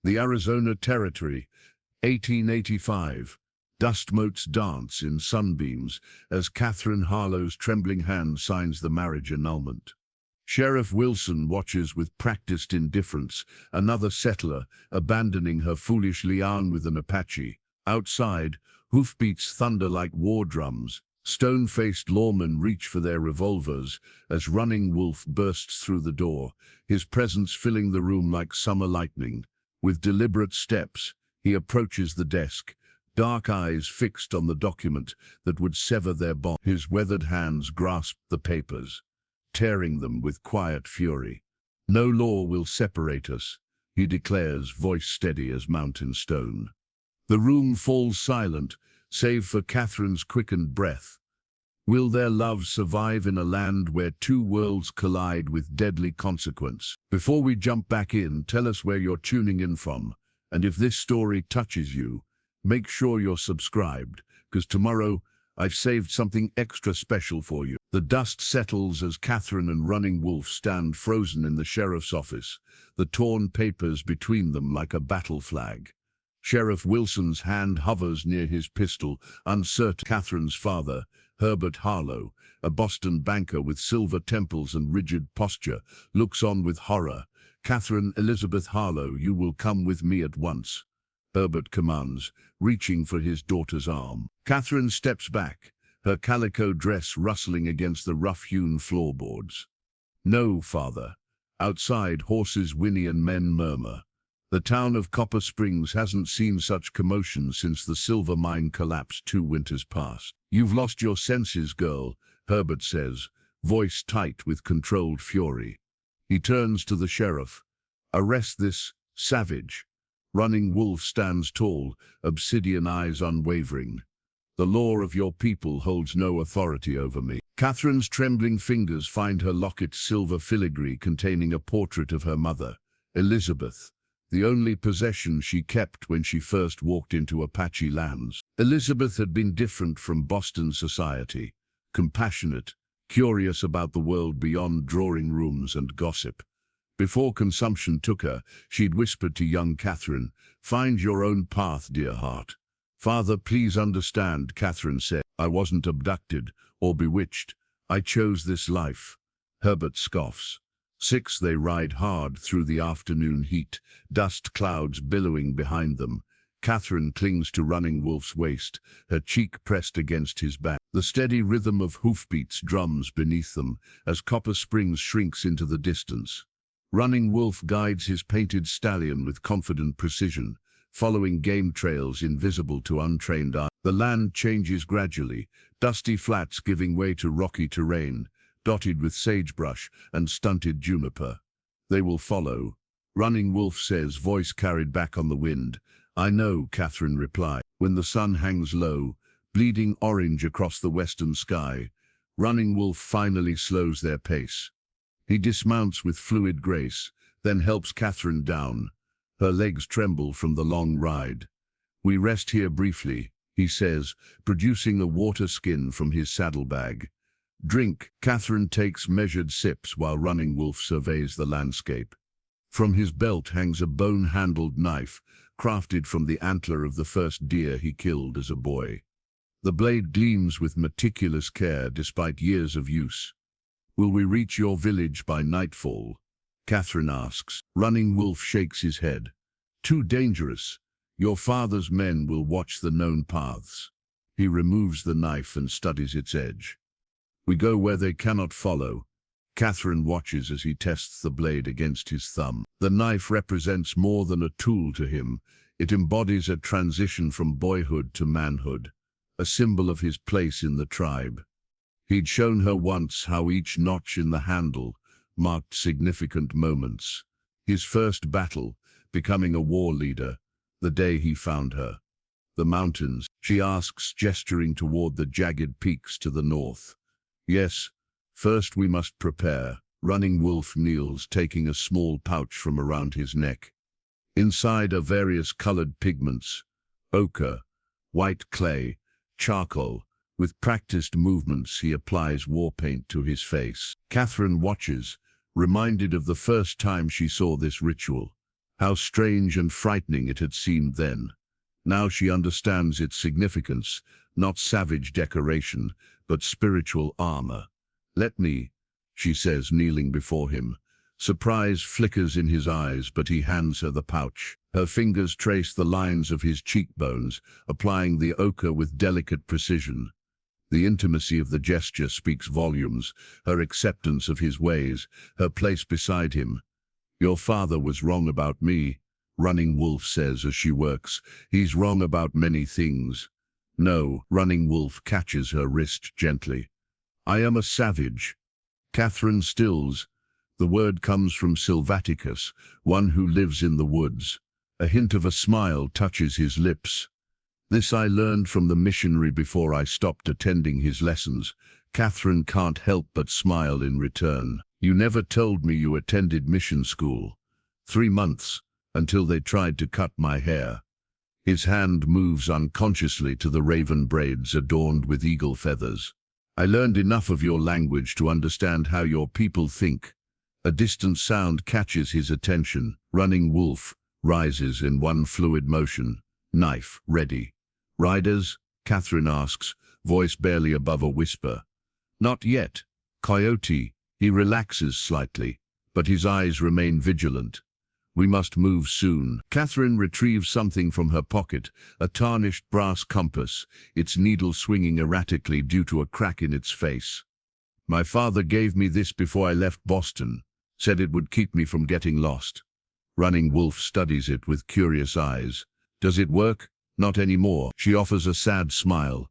The Arizona Territory, 1885. Dust motes dance in sunbeams as Catherine Harlow's trembling hand signs the marriage annulment. Sheriff Wilson watches with practiced indifference, another settler abandoning her foolish liaison with an Apache. Outside, hoofbeats thunder like war drums. Stone-faced lawmen reach for their revolvers as Running Wolf bursts through the door, his presence filling the room like summer lightning. With deliberate steps, he approaches the desk, dark eyes fixed on the document that would sever their bond. His weathered hands grasp the papers, tearing them with quiet fury. "No law will separate us," he declares, voice steady as mountain stone. The room falls silent, save for Catherine's quickened breath. Will their love survive in a land where two worlds collide with deadly consequence? Before we jump back in, tell us where you're tuning in from, and if this story touches you, make sure you're subscribed, because tomorrow I've saved something extra special for you. The dust settles as Catherine and Running Wolf stand frozen in the sheriff's office, the torn papers between them like a battle flag. Sheriff Wilson's hand hovers near his pistol, uncertain. Catherine's father, Herbert Harlow, a Boston banker with silver temples and rigid posture, looks on with horror. "Catherine Elizabeth Harlow, you will come with me at once," Herbert commands, reaching for his daughter's arm. Catherine steps back, her calico dress rustling against the rough-hewn floorboards. "No, father." Outside, horses whinny and men murmur. The town of Copper Springs hasn't seen such commotion since the silver mine collapsed 2 winters past. "You've lost your senses, girl," Herbert says, voice tight with controlled fury. He turns to the sheriff. "Arrest this savage." Running Wolf stands tall, obsidian eyes unwavering. "The law of your people holds no authority over me." Catherine's trembling fingers find her locket's silver filigree containing a portrait of her mother, Elizabeth, the only possession she kept when she first walked into Apache lands. Elizabeth had been different from Boston society, compassionate, curious about the world beyond drawing rooms and gossip. Before consumption took her, she'd whispered to young Catherine, "Find your own path, dear heart." "Father, please understand," Catherine said. "I wasn't abducted or bewitched. I chose this life." Herbert scoffs. They ride hard through the afternoon heat, dust clouds billowing behind them. Catherine clings to Running Wolf's waist, her cheek pressed against his back. The steady rhythm of hoofbeats drums beneath them as Copper Springs shrinks into the distance. Running Wolf guides his painted stallion with confident precision, following game trails invisible to untrained eyes. The land changes gradually, dusty flats giving way to rocky terrain, dotted with sagebrush and stunted juniper. "They will follow," Running Wolf says, voice carried back on the wind. "I know," Catherine replied. When the sun hangs low, bleeding orange across the western sky, Running Wolf finally slows their pace. He dismounts with fluid grace, then helps Catherine down. Her legs tremble from the long ride. "We rest here briefly," he says, producing a water skin from his saddlebag. "Drink." Catherine takes measured sips while Running Wolf surveys the landscape. From his belt hangs a bone-handled knife, crafted from the antler of the first deer he killed as a boy. The blade gleams with meticulous care despite years of use. "Will we reach your village by nightfall?" Catherine asks. Running Wolf shakes his head. "Too dangerous. Your father's men will watch the known paths." He removes the knife and studies its edge. "We go where they cannot follow." Catherine watches as he tests the blade against his thumb. The knife represents more than a tool to him. It embodies a transition from boyhood to manhood, a symbol of his place in the tribe. He'd shown her once how each notch in the handle marked significant moments. His first battle, becoming a war leader, the day he found her. "The mountains?" she asks, gesturing toward the jagged peaks to the north. "Yes. First we must prepare." Running Wolf kneels, taking a small pouch from around his neck. Inside are various colored pigments: ochre, white clay, charcoal. With practiced movements, he applies war paint to his face. Catherine watches, reminded of the first time she saw this ritual. How strange and frightening it had seemed then. Now she understands its significance, not savage decoration, but spiritual armor. "Let me," she says, kneeling before him. Surprise flickers in his eyes, but he hands her the pouch. Her fingers trace the lines of his cheekbones, applying the ochre with delicate precision. The intimacy of the gesture speaks volumes, her acceptance of his ways, her place beside him. "Your father was wrong about me," Running Wolf says as she works. "He's wrong about many things." "No," Running Wolf catches her wrist gently. "I am a savage." Catherine stills. The word comes from Sylvaticus, one who lives in the woods. A hint of a smile touches his lips. "This I learned from the missionary before I stopped attending his lessons." Catherine can't help but smile in return. "You never told me you attended mission school." 3 months, until they tried to cut my hair." His hand moves unconsciously to the raven braids adorned with eagle feathers. "I learned enough of your language to understand how your people think." A distant sound catches his attention. Running Wolf rises in one fluid motion, knife ready. "Riders?" Catherine asks, voice barely above a whisper. "Not yet." "Coyote." He relaxes slightly, but his eyes remain vigilant. "We must move soon." Catherine retrieves something from her pocket, a tarnished brass compass, its needle swinging erratically due to a crack in its face. "My father gave me this before I left Boston. Said it would keep me from getting lost." Running Wolf studies it with curious eyes. "Does it work?" "Not anymore." She offers a sad smile.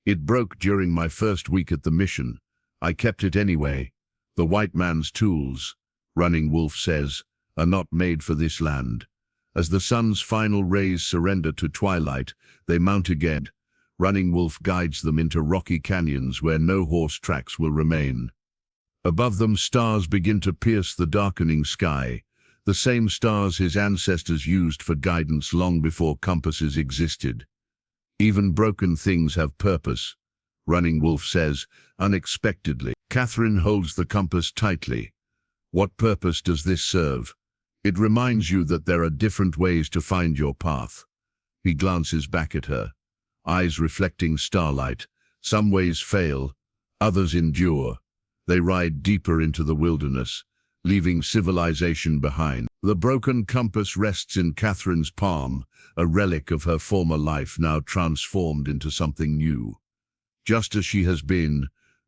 "It broke during my first week at the mission. I kept it anyway. The white man's tools," Running Wolf says, "are not made for this land." As the sun's final rays surrender to twilight, they mount again. Running Wolf guides them into rocky canyons where no horse tracks will remain. Above them, stars begin to pierce the darkening sky, the same stars his ancestors used for guidance long before compasses existed. "Even broken things have purpose," Running Wolf says, unexpectedly. Catherine holds the compass tightly. "What purpose does this serve?" "It reminds you that there are different ways to find your path." He glances back at her, eyes reflecting starlight. "Some ways fail, others endure." They ride deeper into the wilderness, leaving civilization behind. The broken compass rests in Catherine's palm, a relic of her former life now transformed into something new. Just as she has been,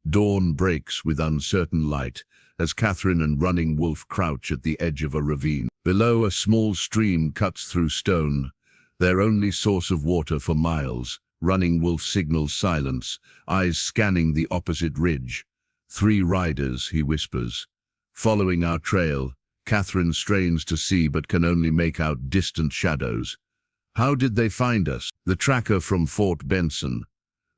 dawn breaks with uncertain light, as Catherine and Running Wolf crouch at the edge of a ravine. Below, a small stream cuts through stone, their only source of water for miles. Running Wolf signals silence, eyes scanning the opposite ridge. "3 riders," he whispers. "Following our trail." Catherine strains to see but can only make out distant shadows. "How did they find us?" "The tracker from Fort Benson.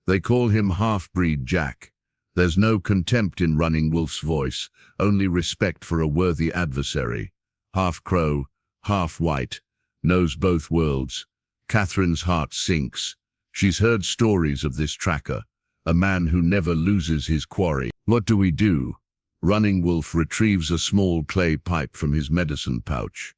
They call him Half-Breed Jack." There's no contempt in Running Wolf's voice, only respect for a worthy adversary. Half crow, half white, knows both worlds. Catherine's heart sinks. She's heard stories of this tracker, a man who never loses his quarry. "What do we do?" Running Wolf retrieves a small clay pipe from his medicine pouch.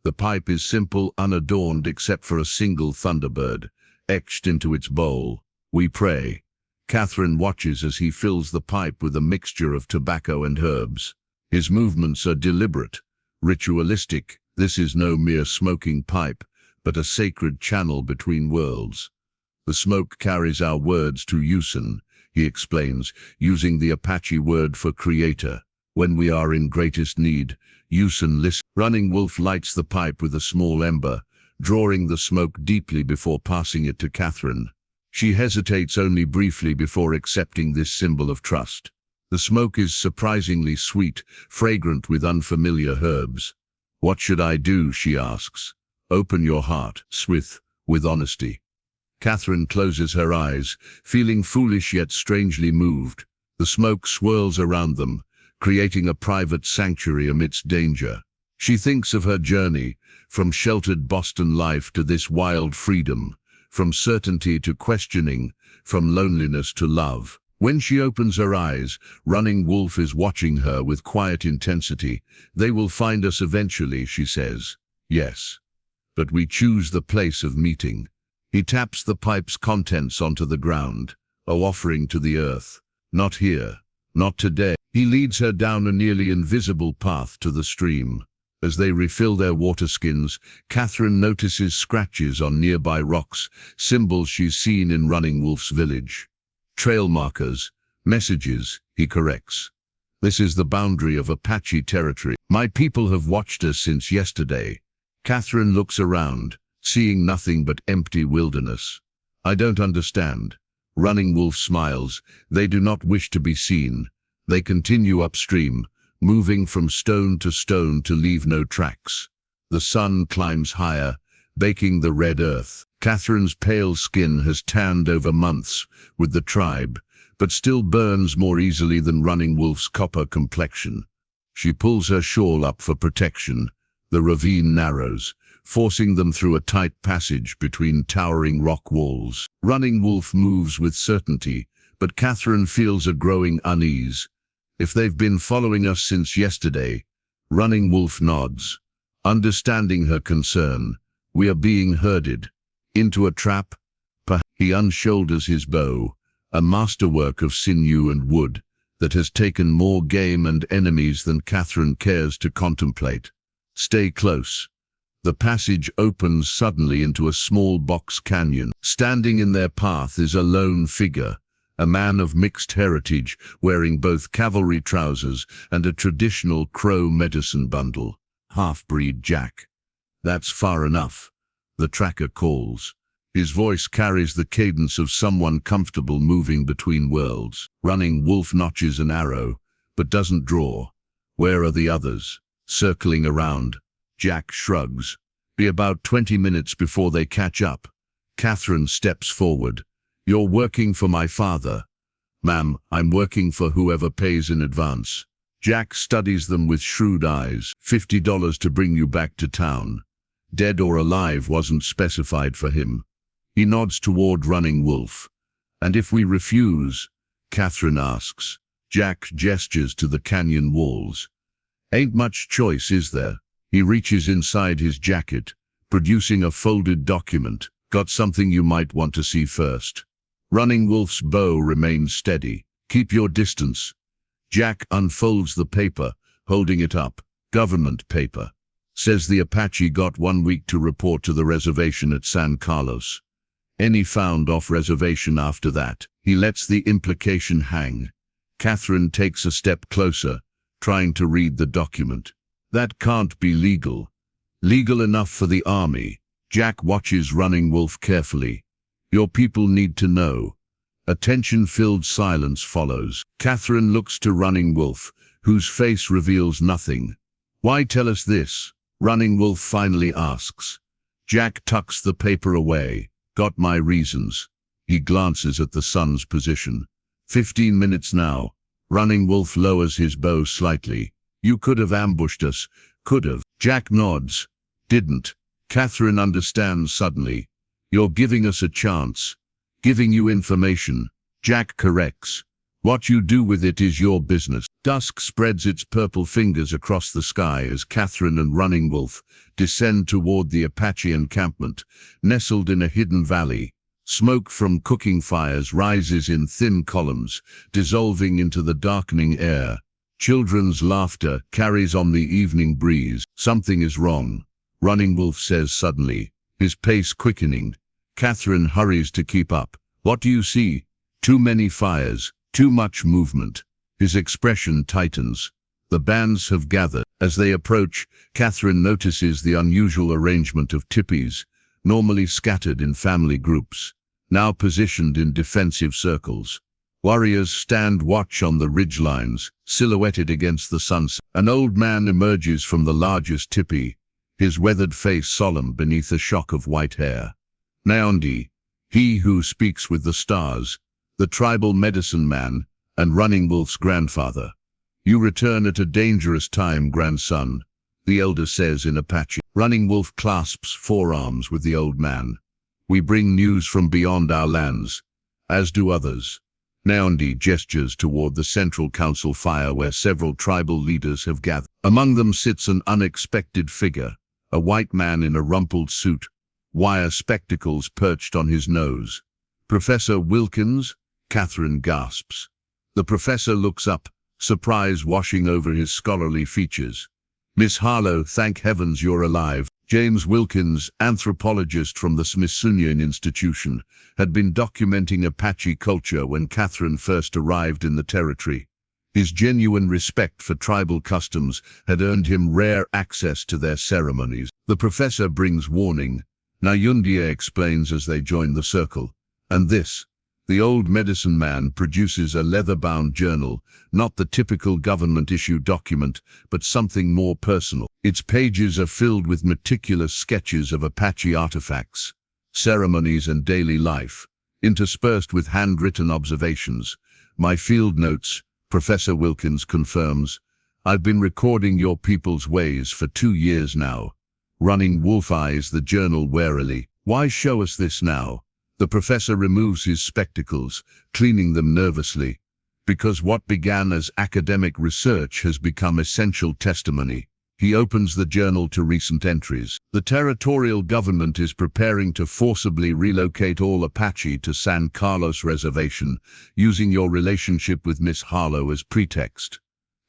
The pipe is simple, unadorned except for a single thunderbird, etched into its bowl. "We pray." Catherine watches as he fills the pipe with a mixture of tobacco and herbs. His movements are deliberate, ritualistic. This is no mere smoking pipe, but a sacred channel between worlds. "The smoke carries our words to Yusen," he explains, using the Apache word for creator. "When we are in greatest need, Yusen listens." Running Wolf lights the pipe with a small ember, drawing the smoke deeply before passing it to Catherine. She hesitates only briefly before accepting this symbol of trust. The smoke is surprisingly sweet, fragrant with unfamiliar herbs. "What should I do?" she asks. "Open your heart, Swith," with honesty. Catherine closes her eyes, feeling foolish yet strangely moved. The smoke swirls around them, creating a private sanctuary amidst danger. She thinks of her journey, from sheltered Boston life to this wild freedom, from certainty to questioning, from loneliness to love. When she opens her eyes, Running Wolf is watching her with quiet intensity. "They will find us eventually," she says. Yes, but we choose the place of meeting. He taps the pipe's contents onto the ground, a offering to the earth. Not here, not today. He leads her down a nearly invisible path to the stream. As they refill their water skins, Catherine notices scratches on nearby rocks, symbols she's seen in Running Wolf's village. Trail markers, messages, he corrects. This is the boundary of Apache territory. My people have watched us since yesterday. Catherine looks around, seeing nothing but empty wilderness. I don't understand. Running Wolf smiles. They do not wish to be seen. They continue upstream, moving from stone to leave no tracks. The sun climbs higher, baking the red earth. Catherine's pale skin has tanned over months with the tribe, but still burns more easily than Running Wolf's copper complexion. She pulls her shawl up for protection. The ravine narrows, forcing them through a tight passage between towering rock walls. Running Wolf moves with certainty, but Catherine feels a growing unease. If they've been following us since yesterday, Running Wolf nods, understanding her concern. We are being herded. Into a trap? He unshoulders his bow, a masterwork of sinew and wood that has taken more game and enemies than Catherine cares to contemplate. Stay close. The passage opens suddenly into a small box canyon. Standing in their path is a lone figure, a man of mixed heritage, wearing both cavalry trousers and a traditional Crow medicine bundle. Half-breed Jack. That's far enough, the tracker calls. His voice carries the cadence of someone comfortable moving between worlds. Running Wolf notches an arrow, but doesn't draw. Where are the others? Circling around. Jack shrugs. Be about 20 minutes before they catch up. Catherine steps forward. You're working for my father. Ma'am, I'm working for whoever pays in advance. Jack studies them with shrewd eyes. $50 to bring you back to town. Dead or alive wasn't specified for him. He nods toward Running Wolf. And if we refuse? Catherine asks. Jack gestures to the canyon walls. Ain't much choice, is there? He reaches inside his jacket, producing a folded document. Got something you might want to see first. Running Wolf's bow remains steady. Keep your distance. Jack unfolds the paper, holding it up. Government paper. Says the Apache got 1 week to report to the reservation at San Carlos. Any found off reservation after that. He lets the implication hang. Catherine takes a step closer, trying to read the document. That can't be legal. Legal enough for the army. Jack watches Running Wolf carefully. Your people need to know. A tension-filled silence follows. Catherine looks to Running Wolf, whose face reveals nothing. Why tell us this? Running Wolf finally asks. Jack tucks the paper away. Got my reasons. He glances at the sun's position. 15 minutes now. Running Wolf lowers his bow slightly. You could have ambushed us. Could have. Jack nods. Didn't. Catherine understands suddenly. You're giving us a chance. Giving you information. Jack corrects. What you do with it is your business. Dusk spreads its purple fingers across the sky as Catherine and Running Wolf descend toward the Apache encampment, nestled in a hidden valley. Smoke from cooking fires rises in thin columns, dissolving into the darkening air. Children's laughter carries on the evening breeze. Something is wrong, Running Wolf says suddenly, his pace quickening. Catherine hurries to keep up. What do you see? Too many fires, too much movement. His expression tightens. The bands have gathered. As they approach, Catherine notices the unusual arrangement of tipis, normally scattered in family groups, now positioned in defensive circles. Warriors stand watch on the ridgelines, silhouetted against the sunset. An old man emerges from the largest tipi, his weathered face solemn beneath a shock of white hair. Naondi, he who speaks with the stars, the tribal medicine man, and Running Wolf's grandfather. You return at a dangerous time, grandson, the elder says in Apache. Running Wolf clasps forearms with the old man. We bring news from beyond our lands, as do others. Naondi gestures toward the central council fire where several tribal leaders have gathered. Among them sits an unexpected figure, A white man in a rumpled suit, wire spectacles perched on his nose. "Professor Wilkins?" Catherine gasps. The professor looks up, surprise washing over his scholarly features. "Miss Harlow, thank heavens you're alive." James Wilkins, anthropologist from the Smithsonian Institution, had been documenting Apache culture when Catherine first arrived in the territory. His genuine respect for tribal customs had earned him rare access to their ceremonies. The professor brings warning. Nayundia explains as they join the circle. And this, the old medicine man produces a leather-bound journal, not the typical government-issued document, but something more personal. Its pages are filled with meticulous sketches of Apache artifacts, ceremonies and daily life, interspersed with handwritten observations. "My field notes," Professor Wilkins confirms. "I've been recording your people's ways for 2 years now." Running Wolf eyes the journal warily. "Why show us this now?" The professor removes his spectacles, cleaning them nervously. "Because what began as academic research has become essential testimony." He opens the journal to recent entries. "The territorial government is preparing to forcibly relocate all Apache to San Carlos Reservation, using your relationship with Miss Harlow as pretext."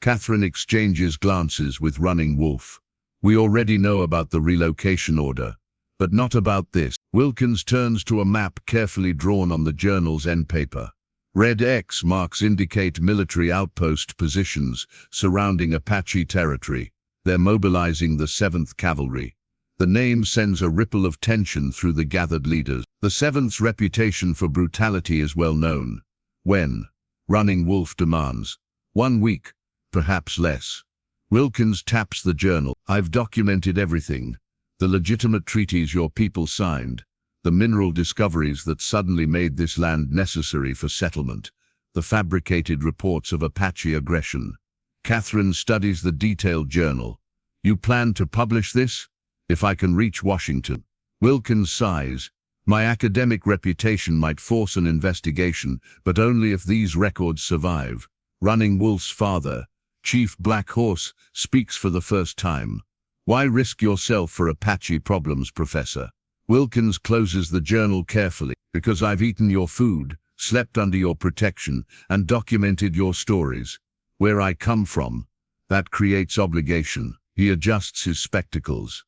Catherine exchanges glances with Running Wolf. "We already know about the relocation order, but not about this." Wilkins turns to a map carefully drawn on the journal's end paper. Red X marks indicate military outpost positions surrounding Apache territory. They're mobilizing the 7th Cavalry. The name sends a ripple of tension through the gathered leaders. The 7th's reputation for brutality is well known. "When?" Running Wolf demands. "1 week, perhaps less." Wilkins taps the journal. "I've documented everything. The legitimate treaties your people signed, the mineral discoveries that suddenly made this land necessary for settlement, the fabricated reports of Apache aggression." Catherine studies the detailed journal. "You plan to publish this? If I can reach Washington." Wilkins sighs. "My academic reputation might force an investigation, but only if these records survive." Running Wolf's father, Chief Black Horse, speaks for the first time. "Why risk yourself for Apache problems, Professor?" Wilkins closes the journal carefully. "Because I've eaten your food, slept under your protection, and documented your stories. Where I come from, that creates obligation." He adjusts his spectacles.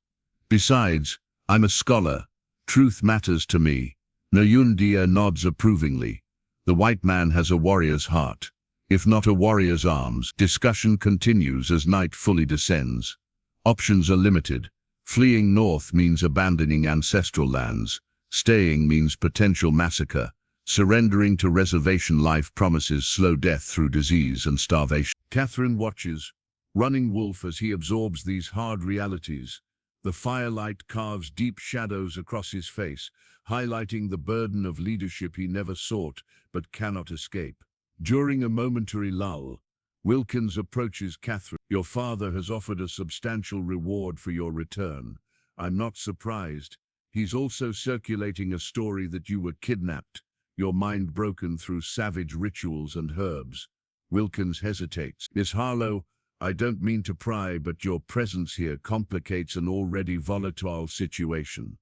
"Besides, I'm a scholar. Truth matters to me." Nayundia nods approvingly. "The white man has a warrior's heart, if not a warrior's arms." Discussion continues as night fully descends. Options are limited. Fleeing north means abandoning ancestral lands. Staying means potential massacre. Surrendering to reservation life promises slow death through disease and starvation. Catherine watches, Running Wolf as he absorbs these hard realities. The firelight carves deep shadows across his face, highlighting the burden of leadership he never sought but cannot escape. During a momentary lull, Wilkins approaches Catherine. "Your father has offered a substantial reward for your return. I'm not surprised. He's also circulating a story that you were kidnapped, your mind broken through savage rituals and herbs." Wilkins hesitates. "Miss Harlow, I don't mean to pry, but your presence here complicates an already volatile situation."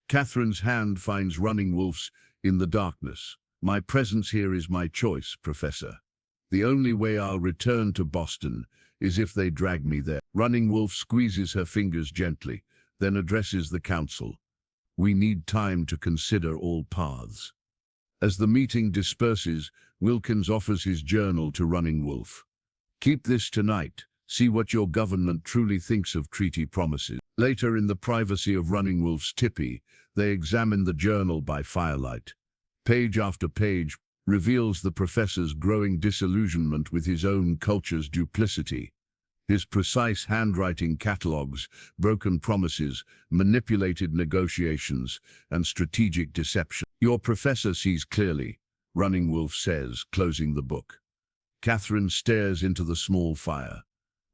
Catherine's hand finds Running Wolf's in the darkness. "My presence here is my choice, Professor. The only way I'll return to Boston is if they drag me there." Running Wolf squeezes her fingers gently, then addresses the council. "We need time to consider all paths." As the meeting disperses, Wilkins offers his journal to Running Wolf. "Keep this tonight. See what your government truly thinks of treaty promises." Later, in the privacy of Running Wolf's tipi, they examine the journal by firelight. Page after page reveals the professor's growing disillusionment with his own culture's duplicity. His precise handwriting catalogues broken promises, manipulated negotiations, and strategic deception. "Your professor sees clearly," Running Wolf says, closing the book. Catherine stares into the small fire.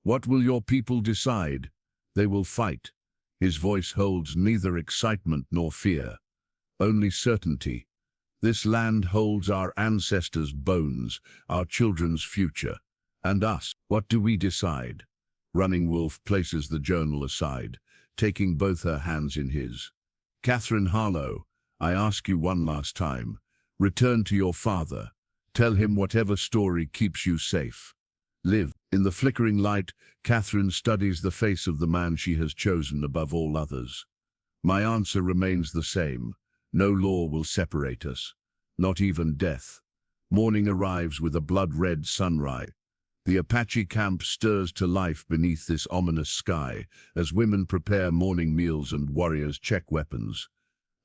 "What will your people decide?" "They will fight." His voice holds neither excitement nor fear, only certainty. "This land holds our ancestors' bones, our children's future. And us, what do we decide?" Running Wolf places the journal aside, taking both her hands in his. "Catherine Harlow, I ask you one last time. Return to your father. Tell him whatever story keeps you safe. Live." In the flickering light, Catherine studies the face of the man she has chosen above all others. "My answer remains the same. No law will separate us. Not even death." Morning arrives with a blood-red sunrise. The Apache camp stirs to life beneath this ominous sky as women prepare morning meals and warriors check weapons.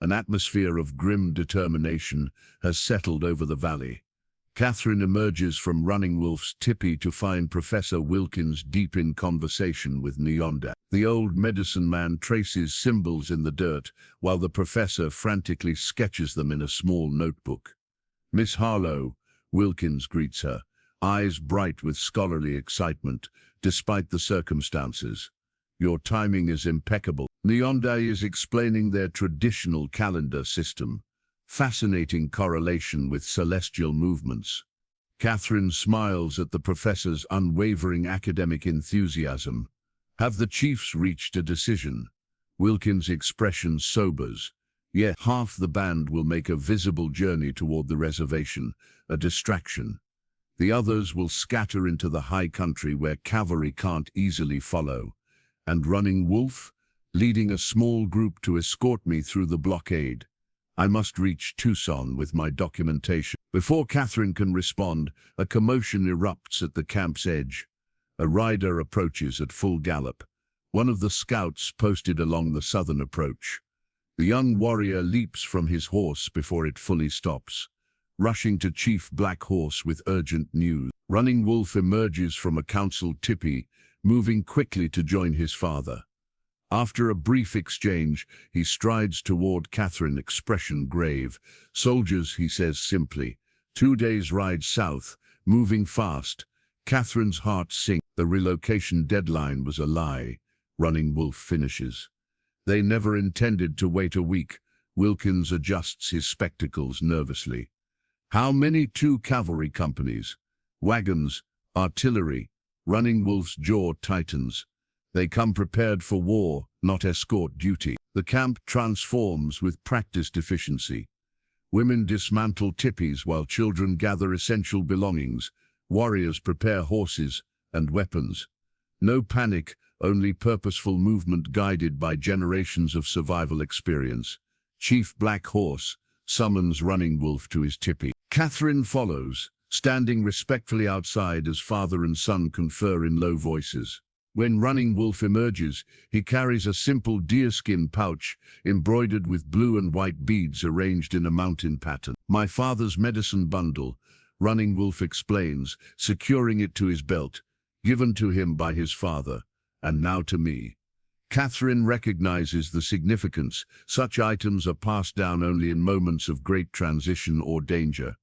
An atmosphere of grim determination has settled over the valley. Catherine emerges from Running Wolf's tipi to find Professor Wilkins deep in conversation with Nyonda. The old medicine man traces symbols in the dirt while the professor frantically sketches them in a small notebook. "Miss Harlow," Wilkins greets her, eyes bright with scholarly excitement, despite the circumstances. "Your timing is impeccable." Nyonda is explaining their traditional calendar system. Fascinating correlation with celestial movements. Catherine smiles at the professor's unwavering academic enthusiasm. "Have the chiefs reached a decision?" Wilkins' expression sobers. "Yet half the band will make a visible journey toward the reservation, a distraction. The others will scatter into the high country where cavalry can't easily follow. And Running Wolf, leading a small group to escort me through the blockade. I must reach Tucson with my documentation." Before Catherine can respond, a commotion erupts at the camp's edge. A rider approaches at full gallop, one of the scouts posted along the southern approach. The young warrior leaps from his horse before it fully stops, rushing to Chief Black Horse with urgent news. Running Wolf emerges from a council tipi, moving quickly to join his father. After a brief exchange, he strides toward Catherine, expression grave. "Soldiers," he says simply. 2 days' ride south, moving fast." Catherine's heart sinks. The relocation deadline was a lie, Running Wolf finishes. "They never intended to wait a week." Wilkins adjusts his spectacles nervously. "How many? 2 cavalry companies? Wagons? Artillery?" Running Wolf's jaw tightens. "They come prepared for war, not escort duty." The camp transforms with practiced efficiency. Women dismantle tipis while children gather essential belongings. Warriors prepare horses and weapons. No panic, only purposeful movement guided by generations of survival experience. Chief Black Horse summons Running Wolf to his tipi. Catherine follows, standing respectfully outside as father and son confer in low voices. When Running Wolf emerges, he carries a simple deerskin pouch embroidered with blue and white beads arranged in a mountain pattern. "My father's medicine bundle," Running Wolf explains, securing it to his belt, "given to him by his father, and now to me." Catherine recognizes the significance. Such items are passed down only in moments of great transition or danger.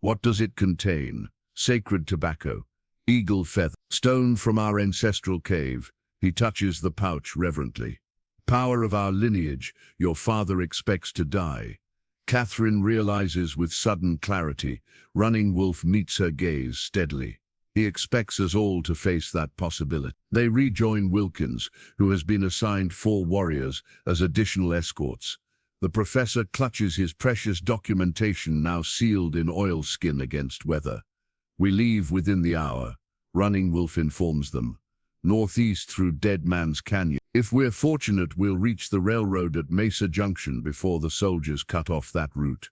"What does it contain?" "Sacred tobacco. Eagle feather. Stone from our ancestral cave." He touches the pouch reverently. "Power of our lineage. Your father expects to die." Catherine realizes with sudden clarity. Running Wolf meets her gaze steadily. He expects us all to face that possibility. They rejoin Wilkins, who has been assigned 4 warriors as additional escorts. The professor clutches his precious documentation, now sealed in oilskin against weather. "We leave within the hour," Running Wolf informs them. "Northeast through Dead Man's Canyon. If we're fortunate, we'll reach the railroad at Mesa Junction before the soldiers cut off that route."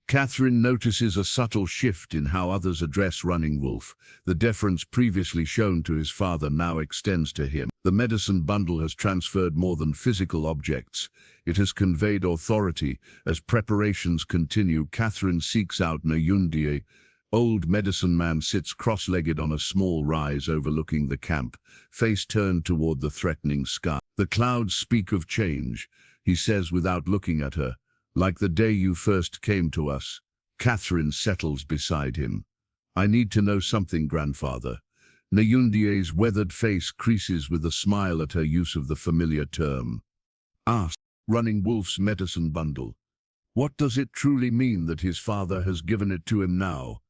Catherine notices a subtle shift in how others address Running Wolf. The deference previously shown to his father now extends to him. The medicine bundle has transferred more than physical objects. It has conveyed authority. As preparations continue, Catherine seeks out Nyundia. Old medicine man sits cross-legged on a small rise overlooking the camp, face turned toward the threatening sky. "The clouds speak of change," he says without looking at her. "Like the day you first came to us." Catherine settles beside him. "I need to know something, grandfather." Nyundia's weathered face creases with a smile at her use of the familiar term. "Ask." Running Wolf's medicine bundle. What does it truly mean that his father has given it to him now?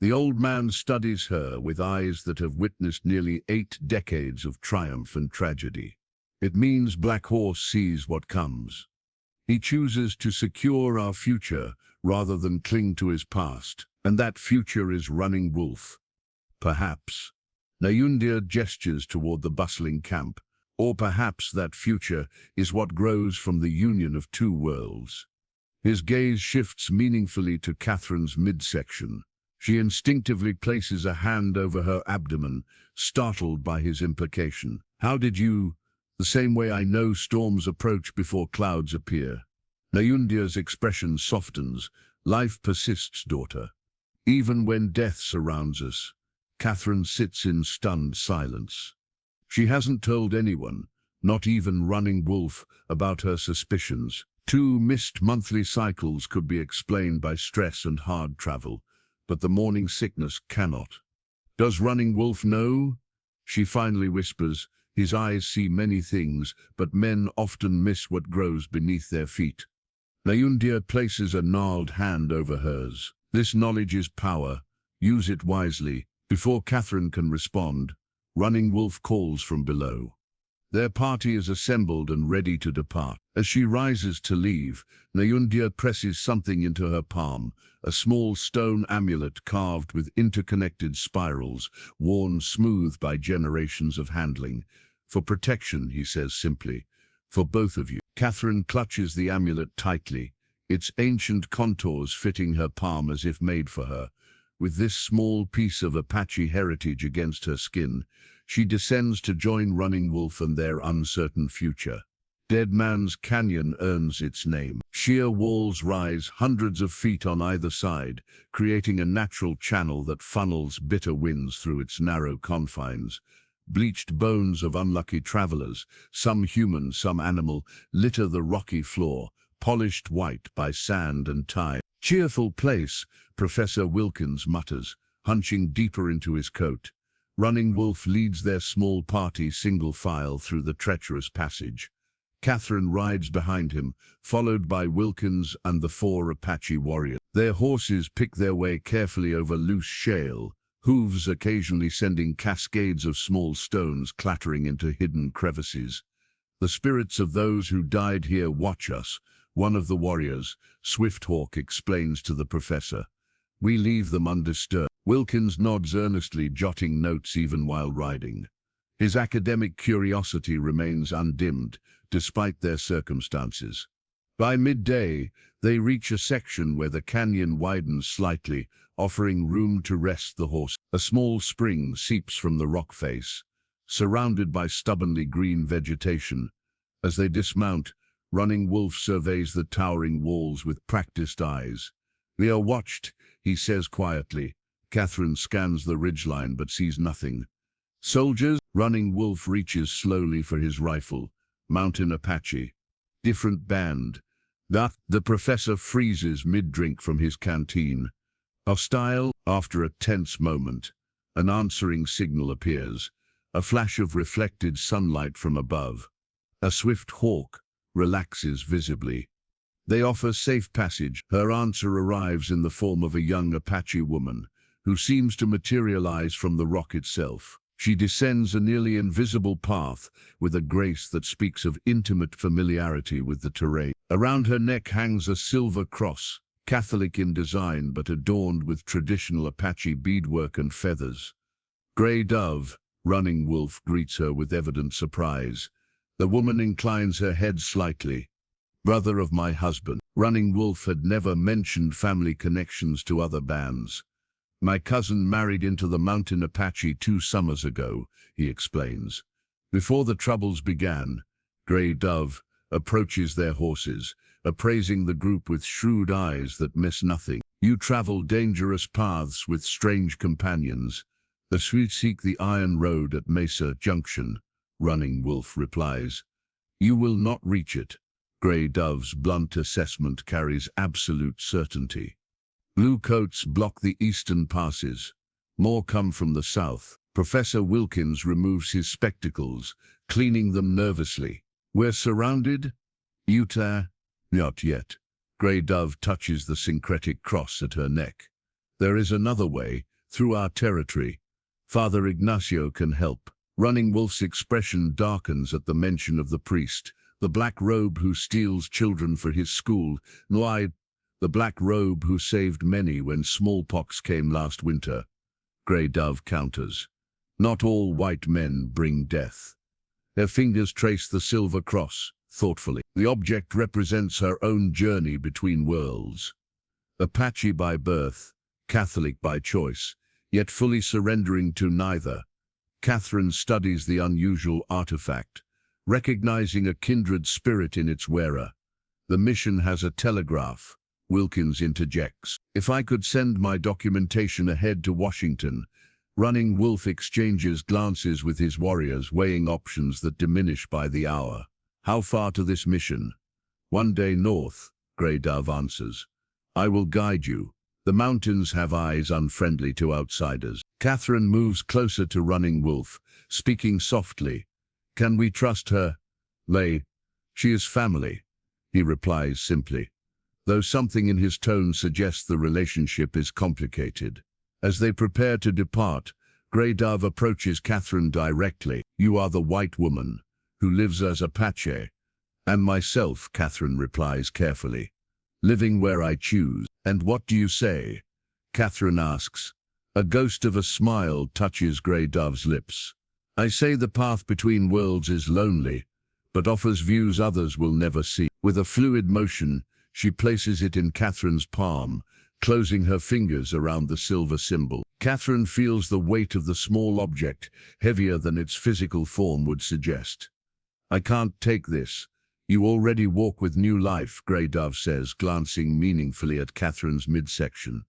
The old man studies her with eyes that have witnessed nearly 8 decades of triumph and tragedy. It means Black Horse sees what comes. He chooses to secure our future rather than cling to his past, and that future is Running Wolf. Perhaps. Nayundia gestures toward the bustling camp, or perhaps that future is what grows from the union of two worlds. His gaze shifts meaningfully to Catherine's midsection. She instinctively places a hand over her abdomen, startled by his implication. How did you? The same way I know storms approach before clouds appear. Nayundia's expression softens. Life persists, daughter. Even when death surrounds us. Catherine sits in stunned silence. She hasn't told anyone, not even Running Wolf, about her suspicions. 2 missed monthly cycles could be explained by stress and hard travel, but the morning sickness cannot. Does Running Wolf know? She finally whispers. His eyes see many things, but men often miss what grows beneath their feet. Nayundia places a gnarled hand over hers. This knowledge is power. Use it wisely. Before Catherine can respond, Running Wolf calls from below. Their party is assembled and ready to depart. As she rises to leave, Nayundia presses something into her palm, a small stone amulet carved with interconnected spirals, worn smooth by generations of handling. For protection, he says simply, for both of you. Catherine clutches the amulet tightly, its ancient contours fitting her palm as if made for her. With this small piece of Apache heritage against her skin, she descends to join Running Wolf and their uncertain future. Dead Man's Canyon earns its name. Sheer walls rise hundreds of feet on either side, creating a natural channel that funnels bitter winds through its narrow confines. Bleached bones of unlucky travelers, some human, some animal, litter the rocky floor, polished white by sand and time. Cheerful place, Professor Wilkins mutters, hunching deeper into his coat. Running Wolf leads their small party single file through the treacherous passage. Catherine rides behind him, followed by Wilkins and the 4 Apache warriors. Their horses pick their way carefully over loose shale, hooves occasionally sending cascades of small stones clattering into hidden crevices. The spirits of those who died here watch us, one of the warriors, Swifthawk, explains to the professor. We leave them undisturbed. Wilkins nods earnestly, jotting notes even while riding. His academic curiosity remains undimmed, despite their circumstances. By midday, they reach a section where the canyon widens slightly, offering room to rest the horse. A small spring seeps from the rock face, surrounded by stubbornly green vegetation. As they dismount, Running Wolf surveys the towering walls with practiced eyes. We are watched, he says quietly. Catherine scans the ridgeline but sees nothing. Soldiers? Running Wolf reaches slowly for his rifle. Mountain Apache. Different band. That the professor freezes mid-drink from his canteen. Hostile? After a tense moment, an answering signal appears. A flash of reflected sunlight from above. A swift hawk relaxes visibly. They offer safe passage. Her answer arrives in the form of a young Apache woman, who seems to materialize from the rock itself. She descends a nearly invisible path with a grace that speaks of intimate familiarity with the terrain. Around her neck hangs a silver cross, Catholic in design but adorned with traditional Apache beadwork and feathers. Gray Dove, Running Wolf greets her with evident surprise. The woman inclines her head slightly. Brother of my husband. Running Wolf had never mentioned family connections to other bands. My cousin married into the Mountain Apache 2 summers ago, he explains. Before the troubles began, Gray Dove approaches their horses, appraising the group with shrewd eyes that miss nothing. You travel dangerous paths with strange companions. The Swedes seek the iron road at Mesa Junction, Running Wolf replies. You will not reach it. Gray Dove's blunt assessment carries absolute certainty. Blue coats block the eastern passes. More come from the south. Professor Wilkins removes his spectacles, cleaning them nervously. We're surrounded? Utah? Not yet. Gray Dove touches the syncretic cross at her neck. There is another way, through our territory. Father Ignacio can help. Running Wolf's expression darkens at the mention of the priest, the black robe who steals children for his school, the black robe who saved many when smallpox came last winter. Grey Dove counters. Not all white men bring death. Her fingers trace the silver cross, thoughtfully. The object represents her own journey between worlds. Apache by birth, Catholic by choice, yet fully surrendering to neither. Catherine studies the unusual artifact, recognizing a kindred spirit in its wearer. The mission has a telegraph. Wilkins interjects. If I could send my documentation ahead to Washington. Running Wolf exchanges glances with his warriors, weighing options that diminish by the hour. How far to this mission? 1 day north, Grey Dove answers. I will guide you. The mountains have eyes unfriendly to outsiders. Catherine moves closer to Running Wolf, speaking softly. Can we trust her? Lay. She is family, he replies simply, though something in his tone suggests the relationship is complicated. As they prepare to depart, Grey Dove approaches Catherine directly. You are the white woman who lives as Apache. And myself, Catherine replies carefully. Living where I choose. And what do you say? Catherine asks. A ghost of a smile touches Grey Dove's lips. I say the path between worlds is lonely, but offers views others will never see. With a fluid motion, she places it in Catherine's palm, closing her fingers around the silver symbol. Catherine feels the weight of the small object, heavier than its physical form would suggest. I can't take this. You already walk with new life, Grey Dove says, glancing meaningfully at Catherine's midsection.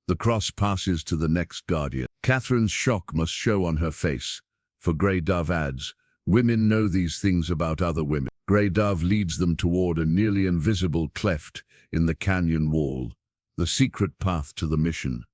The cross passes to the next guardian. Catherine's shock must show on her face, for Grey Dove adds, women know these things about other women. Grey Dove leads them toward a nearly invisible cleft in the canyon wall, the secret path to the mission,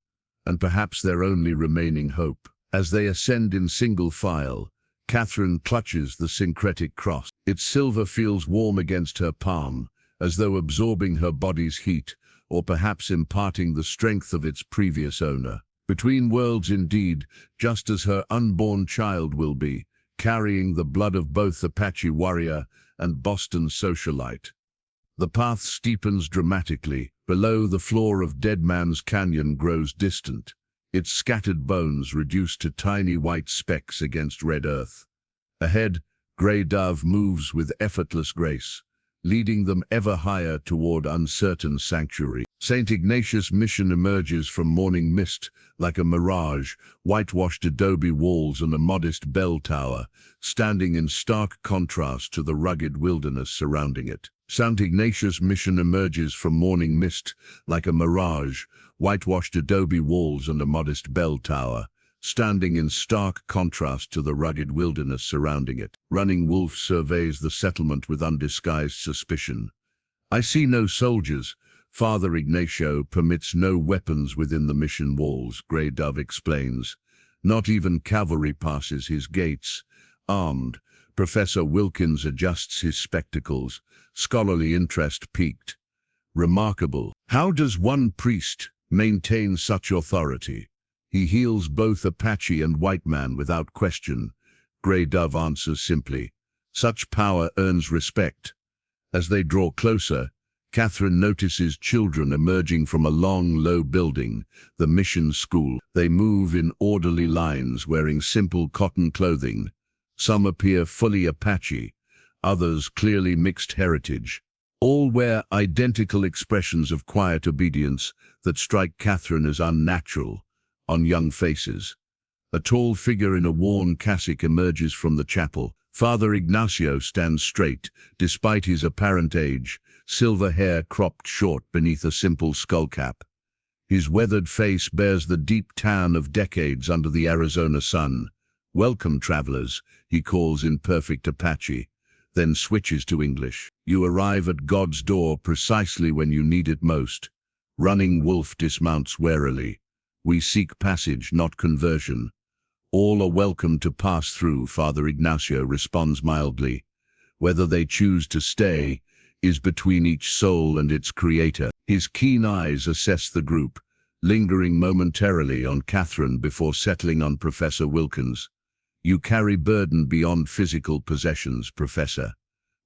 and perhaps their only remaining hope. As they ascend in single file, Catherine clutches the syncretic cross. Its silver feels warm against her palm, as though absorbing her body's heat, or perhaps imparting the strength of its previous owner. Between worlds indeed, just as her unborn child will be, carrying the blood of both Apache warrior and Boston socialite. The path steepens dramatically. Below, the floor of Dead Man's Canyon grows distant, its scattered bones reduced to tiny white specks against red earth. Ahead, Grey Dove moves with effortless grace, leading them ever higher toward uncertain sanctuary. St. Ignatius' Mission emerges from morning mist like a mirage, whitewashed adobe walls and a modest bell tower, standing in stark contrast to the rugged wilderness surrounding it. St. Ignatius' Mission emerges from morning mist like a mirage, whitewashed adobe walls and a modest bell tower, standing in stark contrast to the rugged wilderness surrounding it. Running Wolf surveys the settlement with undisguised suspicion. I see no soldiers. Father Ignacio permits no weapons within the mission walls, Grey Dove explains. Not even cavalry passes his gates. Armed, Professor Wilkins adjusts his spectacles, scholarly interest piqued. Remarkable. How does one priest maintain such authority? He heals both Apache and white man without question. Grey Dove answers simply. Such power earns respect. As they draw closer, Catherine notices children emerging from a long, low building, the mission school. They move in orderly lines, wearing simple cotton clothing. Some appear fully Apache, others clearly mixed heritage. All wear identical expressions of quiet obedience that strike Catherine as unnatural on young faces. A tall figure in a worn cassock emerges from the chapel. Father Ignacio stands straight, despite his apparent age, silver hair cropped short beneath a simple skullcap. His weathered face bears the deep tan of decades under the Arizona sun. Welcome, travelers, he calls in perfect Apache, then switches to English. You arrive at God's door precisely when you need it most. Running Wolf dismounts warily. We seek passage, not conversion. All are welcome to pass through, Father Ignacio responds mildly. Whether they choose to stay is between each soul and its creator. His keen eyes assess the group, lingering momentarily on Catherine before settling on Professor Wilkins. You carry burden beyond physical possessions, Professor.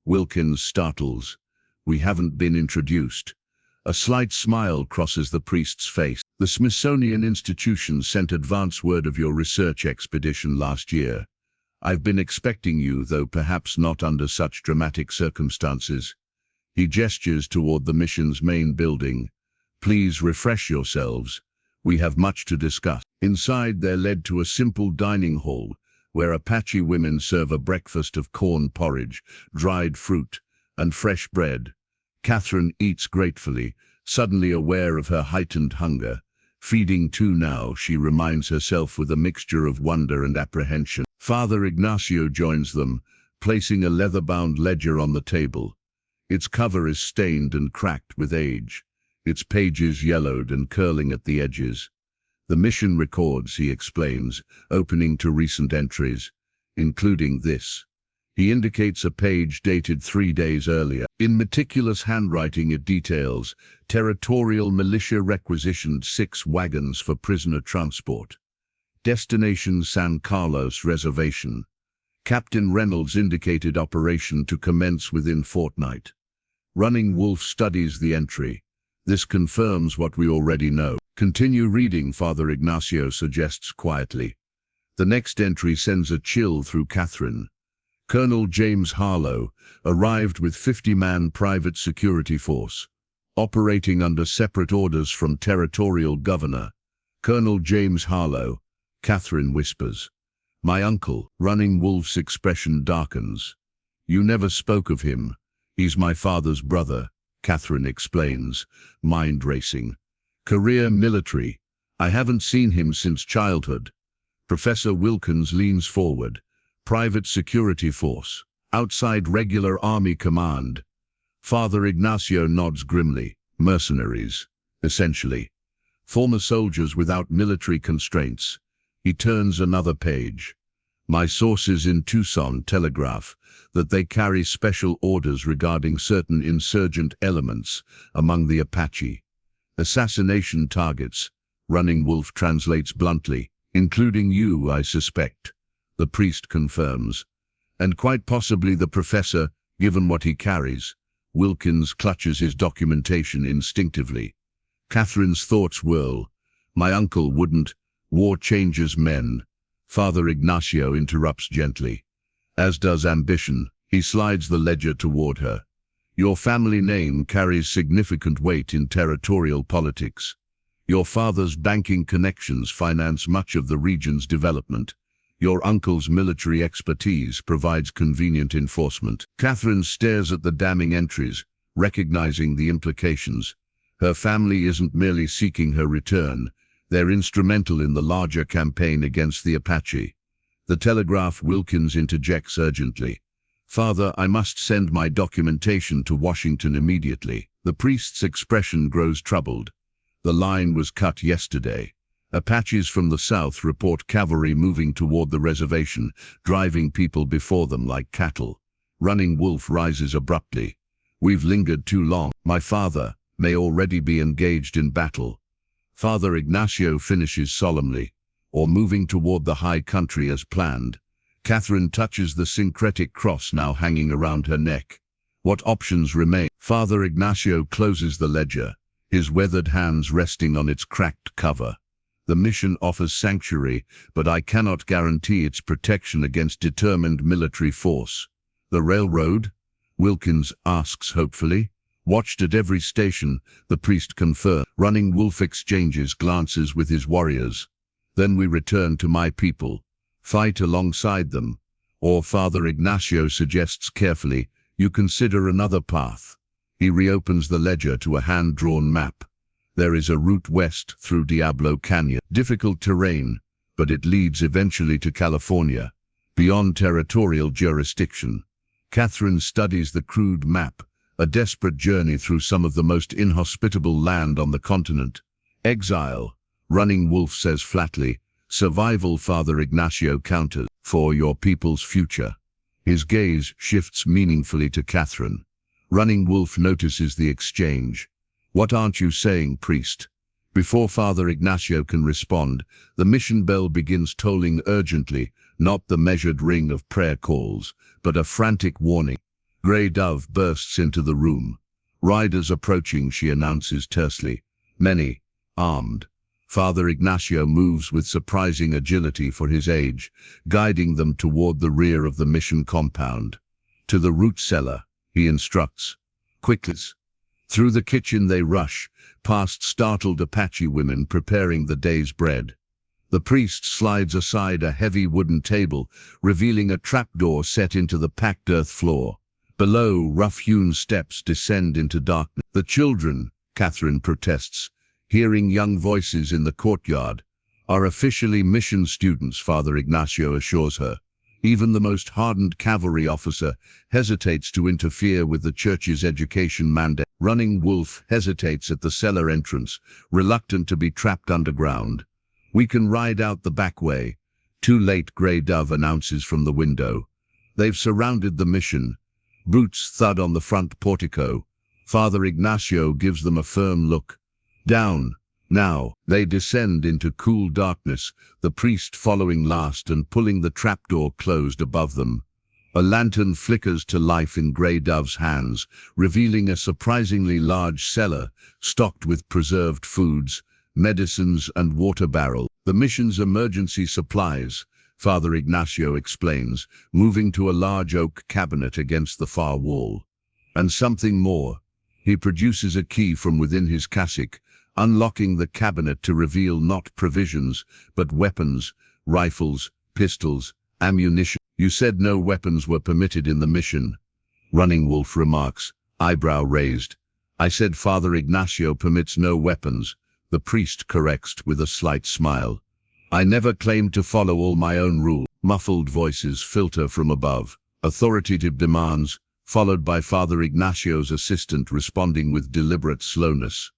Wilkins startles. We haven't been introduced. A slight smile crosses the priest's face. The Smithsonian Institution sent advance word of your research expedition last year. I've been expecting you, though perhaps not under such dramatic circumstances. He gestures toward the mission's main building. Please refresh yourselves. We have much to discuss. Inside, they're led to a simple dining hall, where Apache women serve a breakfast of corn porridge, dried fruit, and fresh bread. Catherine eats gratefully, suddenly aware of her heightened hunger. Feeding too now, she reminds herself with a mixture of wonder and apprehension. Father Ignacio joins them, placing a leather-bound ledger on the table. Its cover is stained and cracked with age, its pages yellowed and curling at the edges. The mission records, he explains, opening to recent entries, including this. He indicates a page dated 3 days earlier. In meticulous handwriting it details, territorial militia requisitioned 6 wagons for prisoner transport. Destination San Carlos Reservation. Captain Reynolds indicated operation to commence within fortnight. Running Wolf studies the entry. This confirms what we already know. Continue reading, Father Ignacio suggests quietly. The next entry sends a chill through Catherine. Colonel James Harlow arrived with 50-man private security force, operating under separate orders from territorial governor. Colonel James Harlow, Catherine whispers. My uncle. Running Wolf's expression darkens. You never spoke of him. He's my father's brother, Catherine explains, mind racing. Career military. I haven't seen him since childhood. Professor Wilkins leans forward. Private security force. Outside regular army command. Father Ignacio nods grimly. Mercenaries, essentially. Former soldiers without military constraints. He turns another page. My sources in Tucson telegraph that they carry special orders regarding certain insurgent elements among the Apache. Assassination targets, Running Wolf translates bluntly, including you, I suspect. The priest confirms. And quite possibly the professor, given what he carries. Wilkins clutches his documentation instinctively. Catherine's thoughts whirl. My uncle wouldn't. War changes men. Father Ignacio interrupts gently. As does ambition. He slides the ledger toward her. Your family name carries significant weight in territorial politics. Your father's banking connections finance much of the region's development. Your uncle's military expertise provides convenient enforcement. Catherine stares at the damning entries, recognizing the implications. Her family isn't merely seeking her return. They're instrumental in the larger campaign against the Apache. The telegraph. Wilkins interjects urgently. Father, I must send my documentation to Washington immediately. The priest's expression grows troubled. The line was cut yesterday. Apaches from the south report cavalry moving toward the reservation, driving people before them like cattle. Running Wolf rises abruptly. We've lingered too long. My father may already be engaged in battle. Father Ignacio finishes solemnly, or moving toward the high country as planned. Catherine touches the syncretic cross now hanging around her neck. What options remain? Father Ignacio closes the ledger, his weathered hands resting on its cracked cover. The mission offers sanctuary, but I cannot guarantee its protection against determined military force. The railroad? Wilkins asks hopefully. Watched at every station, the priest confirms. Running Wolf exchanges glances with his warriors. Then we return to my people. Fight alongside them. Or Father Ignacio suggests carefully, you consider another path. He reopens the ledger to a hand-drawn map. There is a route west through Diablo Canyon. Difficult terrain, but it leads eventually to California, beyond territorial jurisdiction. Catherine studies the crude map, a desperate journey through some of the most inhospitable land on the continent. Exile, Running Wolf says flatly. Survival, Father Ignacio counters. For your people's future. His gaze shifts meaningfully to Catherine. Running Wolf notices the exchange. What aren't you saying, priest? Before Father Ignacio can respond, the mission bell begins tolling urgently, not the measured ring of prayer calls, but a frantic warning. Grey Dove bursts into the room. Riders approaching, she announces tersely. Many, armed. Father Ignacio moves with surprising agility for his age, guiding them toward the rear of the mission compound. To the root cellar, he instructs. Quickly. Through the kitchen they rush, past startled Apache women preparing the day's bread. The priest slides aside a heavy wooden table, revealing a trapdoor set into the packed earth floor. Below, rough-hewn steps descend into darkness. The children, Catherine protests, hearing young voices in the courtyard, are officially mission students, Father Ignacio assures her. Even the most hardened cavalry officer hesitates to interfere with the church's education mandate. Running Wolf hesitates at the cellar entrance, reluctant to be trapped underground. We can ride out the back way. Too late, Grey Dove announces from the window. They've surrounded the mission. Boots thud on the front portico. Father Ignacio gives them a firm look. Down. Now, they descend into cool darkness, the priest following last and pulling the trapdoor closed above them. A lantern flickers to life in Grey Dove's hands, revealing a surprisingly large cellar, stocked with preserved foods, medicines and water barrels. The mission's emergency supplies, Father Ignacio explains, moving to a large oak cabinet against the far wall. And something more. He produces a key from within his cassock, unlocking the cabinet to reveal not provisions, but weapons, rifles, pistols, ammunition. You said no weapons were permitted in the mission, Running Wolf remarks, eyebrow raised. I said Father Ignacio permits no weapons, the priest corrects with a slight smile. I never claimed to follow all my own rules. Muffled voices filter from above, authoritative demands, followed by Father Ignacio's assistant responding with deliberate slowness.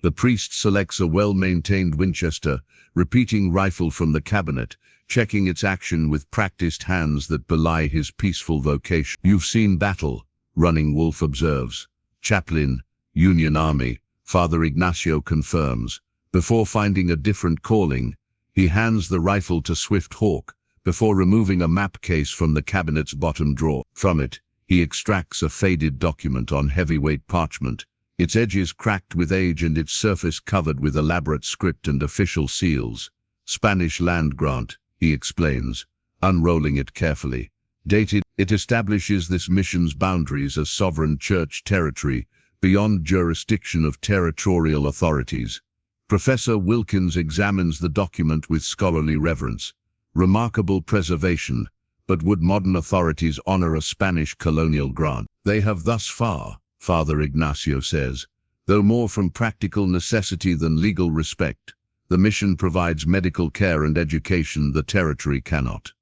The priest selects a well-maintained Winchester, repeating rifle from the cabinet, checking its action with practiced hands that belie his peaceful vocation. You've seen battle, Running Wolf observes. Chaplain, Union Army, Father Ignacio confirms. Before finding a different calling, he hands the rifle to Swift Hawk, before removing a map case from the cabinet's bottom drawer. From it, he extracts a faded document on heavyweight parchment, its edges cracked with age and its surface covered with elaborate script and official seals. Spanish land grant, he explains, unrolling it carefully. Dated, it establishes this mission's boundaries as sovereign church territory, beyond jurisdiction of territorial authorities. Professor Wilkins examines the document with scholarly reverence. Remarkable preservation, but would modern authorities honor a Spanish colonial grant? They have thus far, Father Ignacio says, though more from practical necessity than legal respect. The mission provides medical care and education the territory cannot.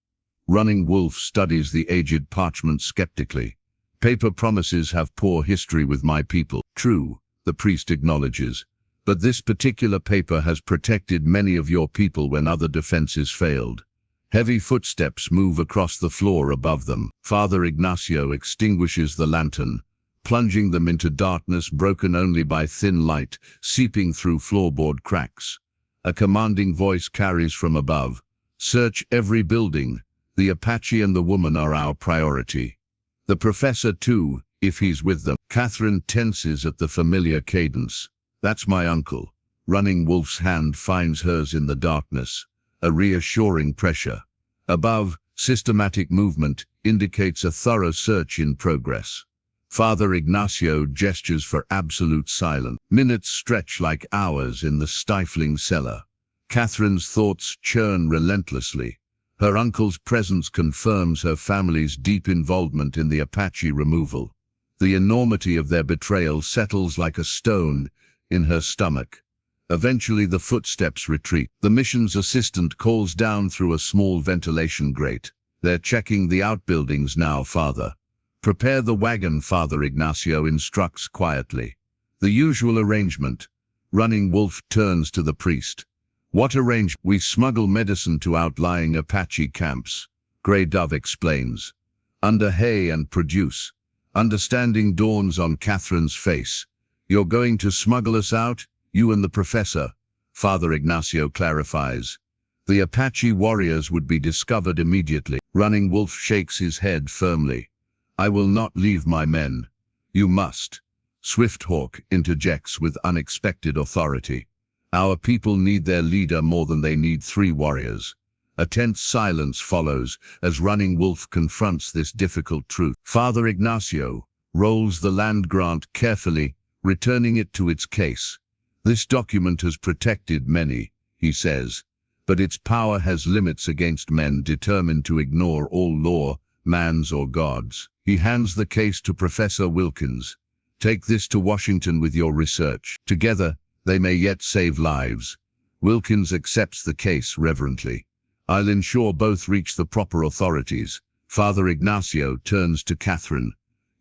Running Wolf studies the aged parchment skeptically. Paper promises have poor history with my people. True, the priest acknowledges, but this particular paper has protected many of your people when other defenses failed. Heavy footsteps move across the floor above them. Father Ignacio extinguishes the lantern, plunging them into darkness broken only by thin light seeping through floorboard cracks. A commanding voice carries from above. Search every building. The Apache and the woman are our priority. The professor too, if he's with them. Catherine tenses at the familiar cadence. That's my uncle. Running Wolf's hand finds hers in the darkness. A reassuring pressure. Above, systematic movement indicates a thorough search in progress. Father Ignacio gestures for absolute silence. Minutes stretch like hours in the stifling cellar. Catherine's thoughts churn relentlessly. Her uncle's presence confirms her family's deep involvement in the Apache removal. The enormity of their betrayal settles like a stone in her stomach. Eventually the footsteps retreat. The mission's assistant calls down through a small ventilation grate. They're checking the outbuildings now, Father. Prepare the wagon, Father Ignacio instructs quietly. The usual arrangement. Running Wolf turns to the priest. What arrangement? We smuggle medicine to outlying Apache camps, Grey Dove explains. Under hay and produce. Understanding dawns on Catherine's face. You're going to smuggle us out, you and the professor, Father Ignacio clarifies. The Apache warriors would be discovered immediately. Running Wolf shakes his head firmly. I will not leave my men. You must. Swifthawk interjects with unexpected authority. Our people need their leader more than they need 3 warriors. A tense silence follows as Running Wolf confronts this difficult truth. Father Ignacio rolls the land grant carefully, returning it to its case. This document has protected many, he says, but its power has limits against men determined to ignore all law, man's or God's. He hands the case to Professor Wilkins. Take this to Washington with your research. Together, they may yet save lives. Wilkins accepts the case reverently. I'll ensure both reach the proper authorities. Father Ignacio turns to Catherine.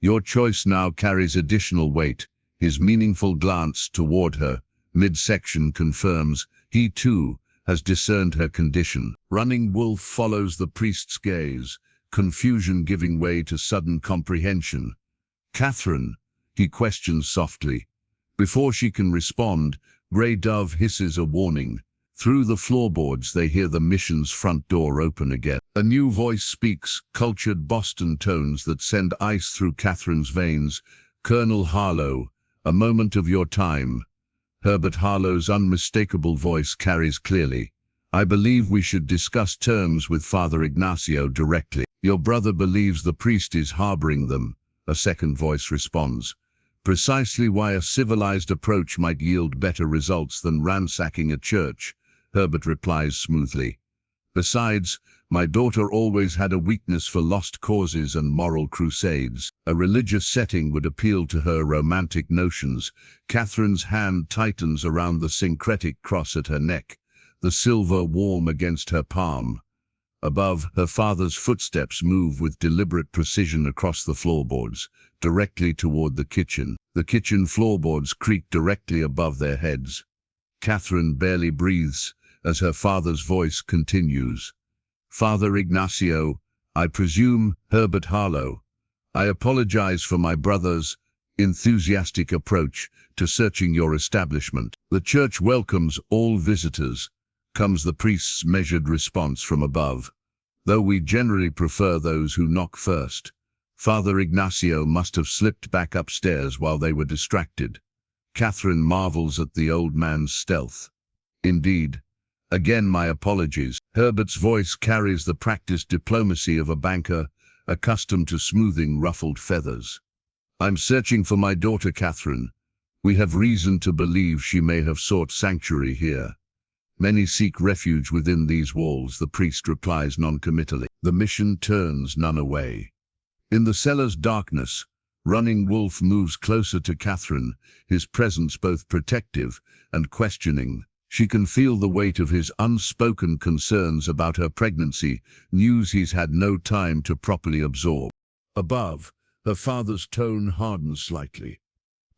Your choice now carries additional weight. His meaningful glance toward her, midsection confirms, he too has discerned her condition. Running Wolf follows the priest's gaze, confusion giving way to sudden comprehension. Catherine, he questions softly. Before she can respond, Grey Dove hisses a warning. Through the floorboards they hear the mission's front door open again. A new voice speaks, cultured Boston tones that send ice through Catherine's veins. Colonel Harlow, a moment of your time. Herbert Harlow's unmistakable voice carries clearly. I believe we should discuss terms with Father Ignacio directly. Your brother believes the priest is harboring them, a second voice responds. Precisely why a civilized approach might yield better results than ransacking a church, Herbert replies smoothly. Besides, my daughter always had a weakness for lost causes and moral crusades. A religious setting would appeal to her romantic notions. Catherine's hand tightens around the syncretic cross at her neck, the silver warm against her palm. Above, her father's footsteps move with deliberate precision across the floorboards, directly toward the kitchen. The kitchen floorboards creak directly above their heads. Catherine barely breathes as her father's voice continues. Father Ignacio, I presume Herbert Harlow. I apologize for my brother's enthusiastic approach to searching your establishment. The church welcomes all visitors, comes the priest's measured response from above. Though we generally prefer those who knock first. Father Ignacio must have slipped back upstairs while they were distracted. Catherine marvels at the old man's stealth. Indeed. Again my apologies. Herbert's voice carries the practiced diplomacy of a banker, accustomed to smoothing ruffled feathers. I'm searching for my daughter Catherine. We have reason to believe she may have sought sanctuary here. Many seek refuge within these walls, the priest replies noncommittally. The mission turns none away. In the cellar's darkness, Running Wolf moves closer to Catherine, his presence both protective and questioning. She can feel the weight of his unspoken concerns about her pregnancy, news he's had no time to properly absorb. Above, her father's tone hardens slightly.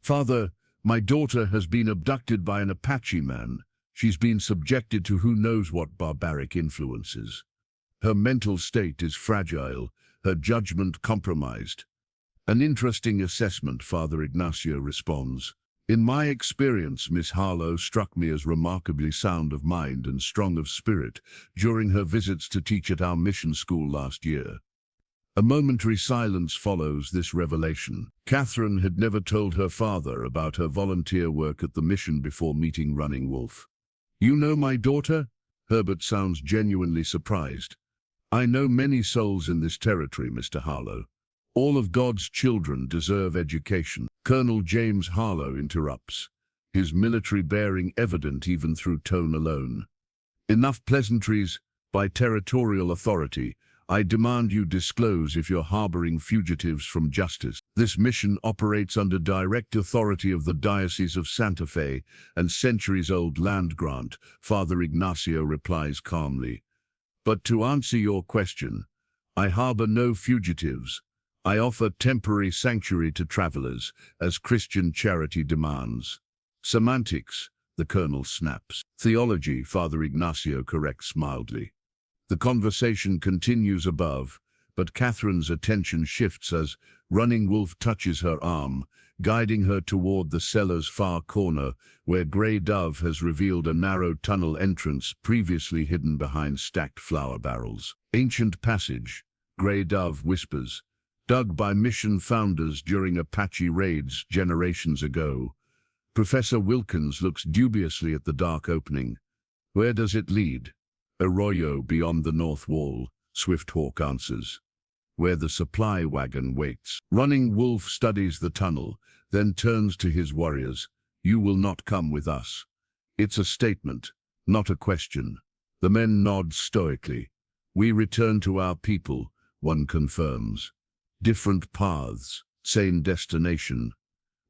Father, my daughter has been abducted by an Apache man. She's been subjected to who knows what barbaric influences. Her mental state is fragile, her judgment compromised. An interesting assessment, Father Ignacio responds. In my experience, Miss Harlow struck me as remarkably sound of mind and strong of spirit during her visits to teach at our mission school last year. A momentary silence follows this revelation. Catherine had never told her father about her volunteer work at the mission before meeting Running Wolf. You know my daughter? Herbert sounds genuinely surprised. I know many souls in this territory, Mr. Harlow. All of God's children deserve education. Colonel James Harlow interrupts, his military bearing evident even through tone alone. Enough pleasantries. By territorial authority, I demand you disclose if you're harboring fugitives from justice. This mission operates under direct authority of the Diocese of Santa Fe and centuries-old land grant, Father Ignacio replies calmly. But to answer your question, I harbor no fugitives. I offer temporary sanctuary to travelers, as Christian charity demands. Semantics, the colonel snaps. Theology, Father Ignacio corrects mildly. The conversation continues above, but Catherine's attention shifts as Running Wolf touches her arm, guiding her toward the cellar's far corner, where Grey Dove has revealed a narrow tunnel entrance previously hidden behind stacked flour barrels. Ancient passage, Grey Dove whispers, dug by mission founders during Apache raids generations ago. Professor Wilkins looks dubiously at the dark opening. Where does it lead? Arroyo beyond the north wall, Swifthawk answers. Where the supply wagon waits. Running Wolf studies the tunnel, then turns to his warriors. You will not come with us. It's a statement, not a question. The men nod stoically. We return to our people, one confirms. Different paths, same destination.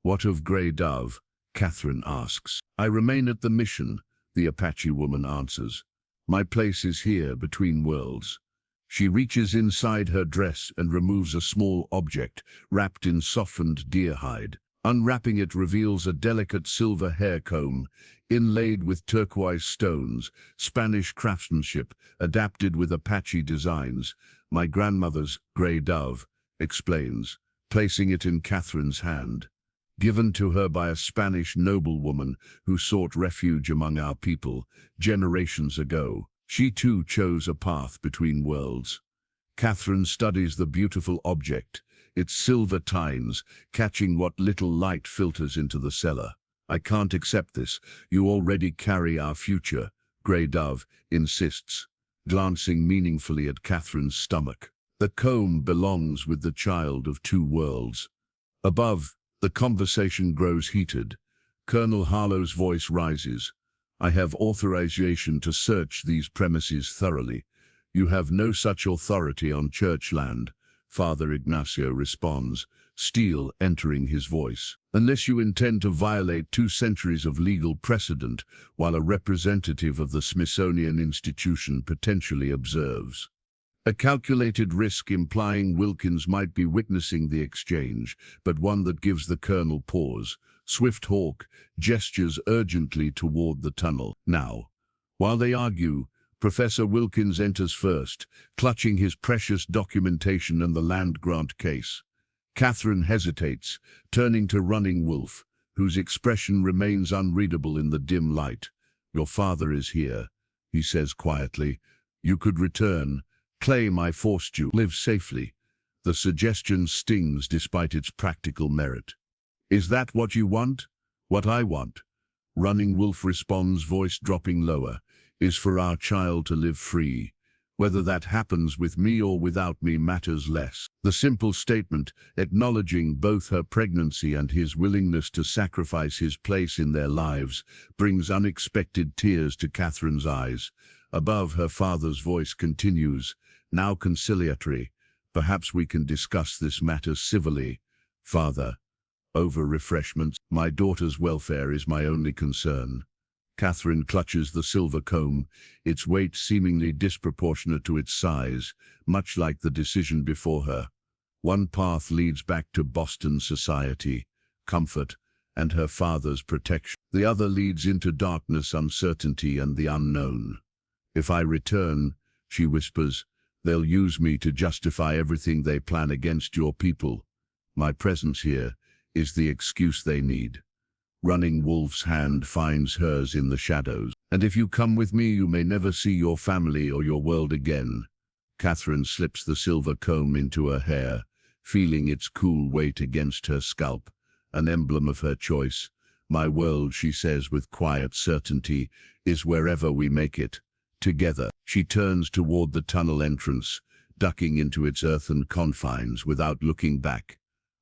What of Grey Dove? Catherine asks. I remain at the mission, the Apache woman answers. My place is here between worlds. She reaches inside her dress and removes a small object wrapped in softened deer hide. Unwrapping it reveals a delicate silver hair comb, inlaid with turquoise stones, Spanish craftsmanship, adapted with Apache designs. My grandmother's Grey Dove, explains, placing it in Catherine's hand. Given to her by a Spanish noblewoman who sought refuge among our people generations ago. She too chose a path between worlds. Catherine studies the beautiful object, its silver tines, catching what little light filters into the cellar. I can't accept this. You already carry our future, Grey Dove insists, glancing meaningfully at Catherine's stomach. The comb belongs with the child of two worlds. Above, the conversation grows heated. Colonel Harlow's voice rises. I have authorization to search these premises thoroughly. You have no such authority on church land, Father Ignacio responds, steel entering his voice. Unless you intend to violate 2 centuries of legal precedent while a representative of the Smithsonian Institution potentially observes. A calculated risk implying Wilkins might be witnessing the exchange, but one that gives the colonel pause. Swifthawk gestures urgently toward the tunnel. Now, while they argue, Professor Wilkins enters first, clutching his precious documentation and the land grant case. Catherine hesitates, turning to Running Wolf, whose expression remains unreadable in the dim light. Your father is here, he says quietly. You could return, claim I forced you, live safely. The suggestion stings despite its practical merit. Is that what you want? What I want? Running Wolf responds, voice dropping lower, is for our child to live free. Whether that happens with me or without me matters less. The simple statement, acknowledging both her pregnancy and his willingness to sacrifice his place in their lives, brings unexpected tears to Catherine's eyes. Above, her father's voice continues, now conciliatory. Perhaps we can discuss this matter civilly. Father. Over refreshments, my daughter's welfare is my only concern. Catherine clutches the silver comb, its weight seemingly disproportionate to its size, much like the decision before her. One path leads back to Boston society, comfort, and her father's protection. The other leads into darkness, uncertainty, and the unknown. If I return, she whispers, they'll use me to justify everything they plan against your people. My presence here is the excuse they need. Running Wolf's hand finds hers in the shadows. And if you come with me, you may never see your family or your world again. Catherine slips the silver comb into her hair, feeling its cool weight against her scalp, an emblem of her choice. My world, she says with quiet certainty, is wherever we make it, together. She turns toward the tunnel entrance, ducking into its earthen confines without looking back.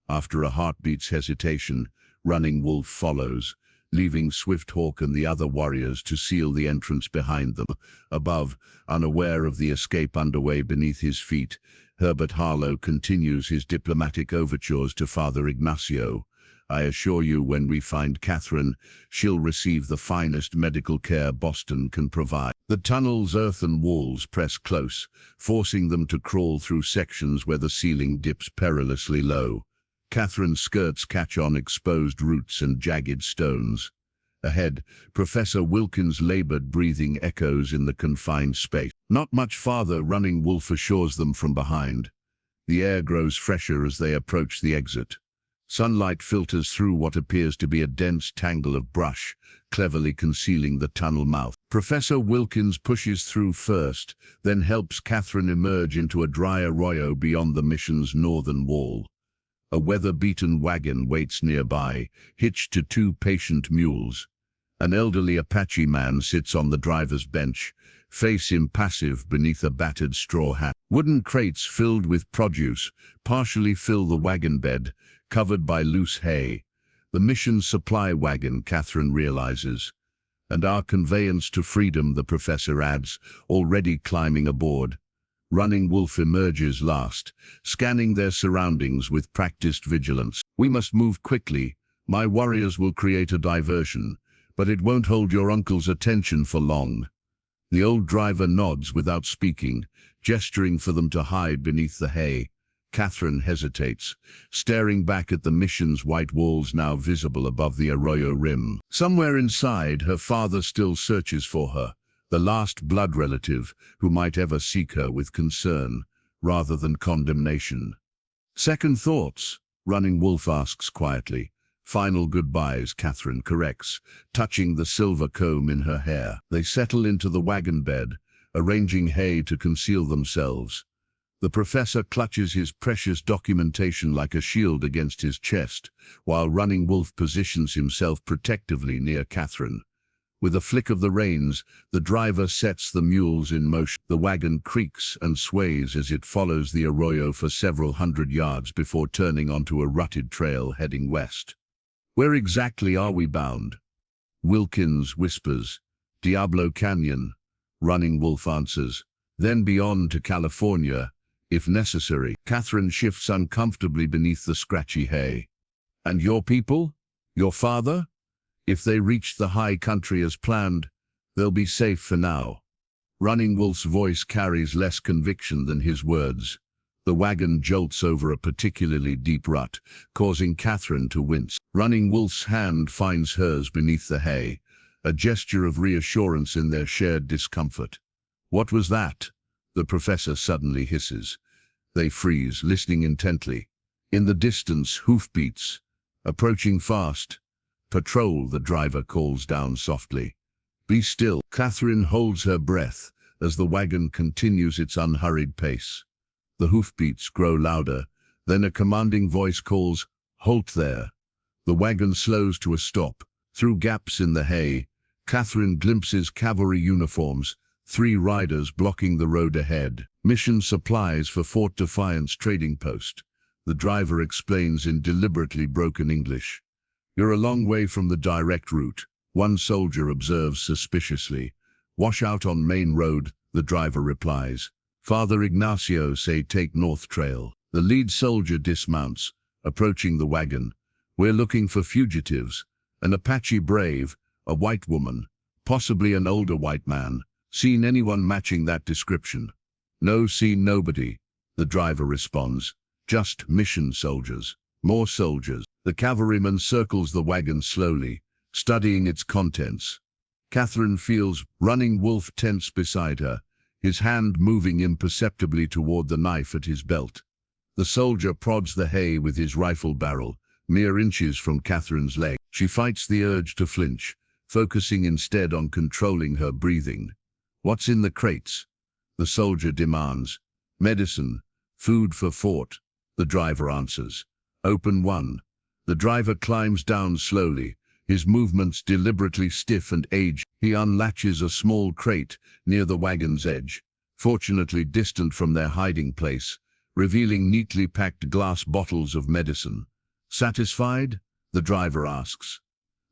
After a heartbeat's hesitation, Running Wolf follows, leaving Swifthawk and the other warriors to seal the entrance behind them. Above, unaware of the escape underway beneath his feet, Herbert Harlow continues his diplomatic overtures to Father Ignacio. I assure you, when we find Catherine, she'll receive the finest medical care Boston can provide. The tunnel's earthen walls press close, forcing them to crawl through sections where the ceiling dips perilously low. Catherine's skirts catch on exposed roots and jagged stones. Ahead, Professor Wilkins' labored breathing echoes in the confined space. Not much farther, Running Wolf assures them from behind. The air grows fresher as they approach the exit. Sunlight filters through what appears to be a dense tangle of brush, cleverly concealing the tunnel mouth. Professor Wilkins pushes through first, then helps Catherine emerge into a dry arroyo beyond the mission's northern wall. A weather-beaten wagon waits nearby, hitched to two patient mules. An elderly Apache man sits on the driver's bench, face impassive beneath a battered straw hat. Wooden crates filled with produce partially fill the wagon bed, covered by loose hay. The mission's supply wagon, Catherine realizes. And our conveyance to freedom, the professor adds, already climbing aboard. Running Wolf emerges last, scanning their surroundings with practiced vigilance. We must move quickly. My warriors will create a diversion, but it won't hold your uncle's attention for long. The old driver nods without speaking, gesturing for them to hide beneath the hay. Catherine hesitates, staring back at the mission's white walls now visible above the arroyo rim. Somewhere inside, her father still searches for her, the last blood relative who might ever seek her with concern, rather than condemnation. Second thoughts, Running Wolf asks quietly. Final goodbyes, Catherine corrects, touching the silver comb in her hair. They settle into the wagon bed, arranging hay to conceal themselves. The professor clutches his precious documentation like a shield against his chest, while Running Wolf positions himself protectively near Catherine. With a flick of the reins, the driver sets the mules in motion. The wagon creaks and sways as it follows the arroyo for several hundred yards before turning onto a rutted trail heading west. Where exactly are we bound? Wilkins whispers. Diablo Canyon. Running Wolf answers. Then beyond to California, if necessary. Catherine shifts uncomfortably beneath the scratchy hay. And your people? Your father? If they reach the high country as planned, they'll be safe for now. Running Wolf's voice carries less conviction than his words. The wagon jolts over a particularly deep rut, causing Catherine to wince. Running Wolf's hand finds hers beneath the hay, a gesture of reassurance in their shared discomfort. What was that? The professor suddenly hisses. They freeze, listening intently. In the distance, hoofbeats. Approaching fast. Patrol, the driver calls down softly. Be still. Catherine holds her breath as the wagon continues its unhurried pace. The hoofbeats grow louder, then a commanding voice calls, "Halt there." The wagon slows to a stop. Through gaps in the hay, Catherine glimpses cavalry uniforms, 3 riders blocking the road ahead. Mission supplies for Fort Defiance trading post. The driver explains in deliberately broken English. You're a long way from the direct route, one soldier observes suspiciously. Wash out on main road, the driver replies. Father Ignacio say take North Trail. The lead soldier dismounts, approaching the wagon. We're looking for fugitives. An Apache Brave, a white woman, possibly an older white man. Seen anyone matching that description? No, seen nobody, the driver responds. Just mission soldiers. More soldiers. The cavalryman circles the wagon slowly, studying its contents. Catherine feels Running Wolf tense beside her, his hand moving imperceptibly toward the knife at his belt. The soldier prods the hay with his rifle barrel, mere inches from Catherine's leg. She fights the urge to flinch, focusing instead on controlling her breathing. What's in the crates? The soldier demands. Medicine, food for Fort, the driver answers. Open one. The driver climbs down slowly, his movements deliberately stiff and aged. He unlatches a small crate near the wagon's edge, fortunately distant from their hiding place, revealing neatly packed glass bottles of medicine. Satisfied? The driver asks.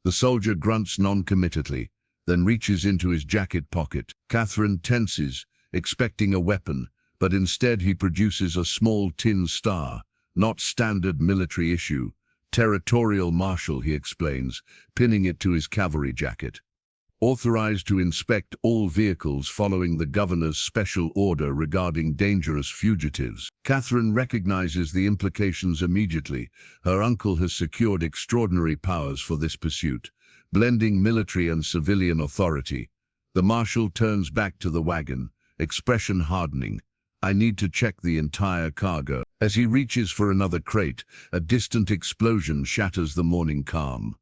The soldier grunts non-committedly, then reaches into his jacket pocket. Catherine tenses, expecting a weapon, but instead he produces a small tin star, not standard military issue. Territorial marshal, he explains, pinning it to his cavalry jacket. Authorized to inspect all vehicles following the governor's special order regarding dangerous fugitives. Catherine recognizes the implications immediately. Her uncle has secured extraordinary powers for this pursuit, blending military and civilian authority. The marshal turns back to the wagon, expression hardening. I need to check the entire cargo. As he reaches for another crate, a distant explosion shatters the morning calm.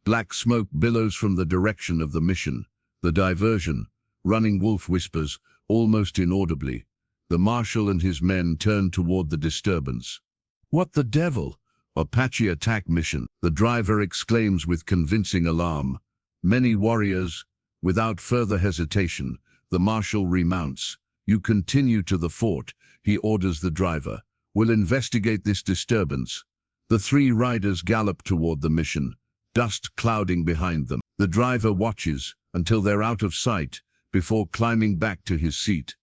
Black smoke billows from the direction of the mission. The diversion, Running Wolf whispers, almost inaudibly. The marshal and his men turn toward the disturbance. What the devil? Apache attack mission, the driver exclaims with convincing alarm. Many warriors. Without further hesitation, the marshal remounts. You continue to the fort, he orders the driver. We'll investigate this disturbance. The three riders gallop toward the mission, dust clouding behind them. The driver watches until they're out of sight before climbing back to his seat.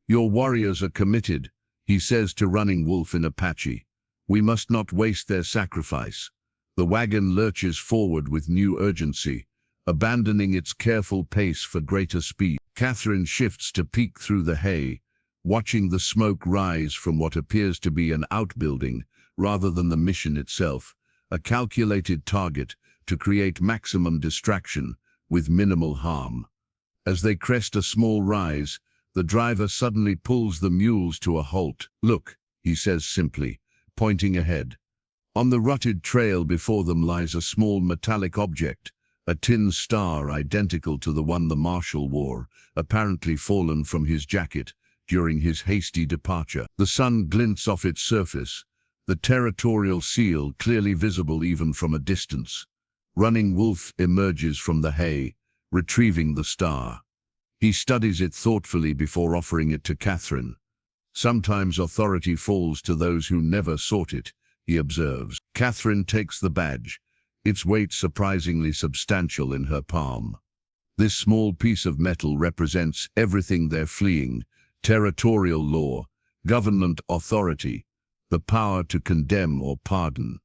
Your warriors are committed, he says to Running Wolf in Apache. We must not waste their sacrifice. The wagon lurches forward with new urgency, abandoning its careful pace for greater speed. Catherine shifts to peek through the hay, watching the smoke rise from what appears to be an outbuilding rather than the mission itself, a calculated target to create maximum distraction with minimal harm. As they crest a small rise, the driver suddenly pulls the mules to a halt. Look, he says simply, pointing ahead. On the rutted trail before them lies a small metallic object, a tin star identical to the one the marshal wore, apparently fallen from his jacket during his hasty departure. The sun glints off its surface, the territorial seal clearly visible even from a distance. Running Wolf emerges from the hay, retrieving the star. He studies it thoughtfully before offering it to Catherine. Sometimes authority falls to those who never sought it, he observes. Catherine takes the badge, its weight surprisingly substantial in her palm. This small piece of metal represents everything they're fleeing: territorial law, government authority, the power to condemn or pardon.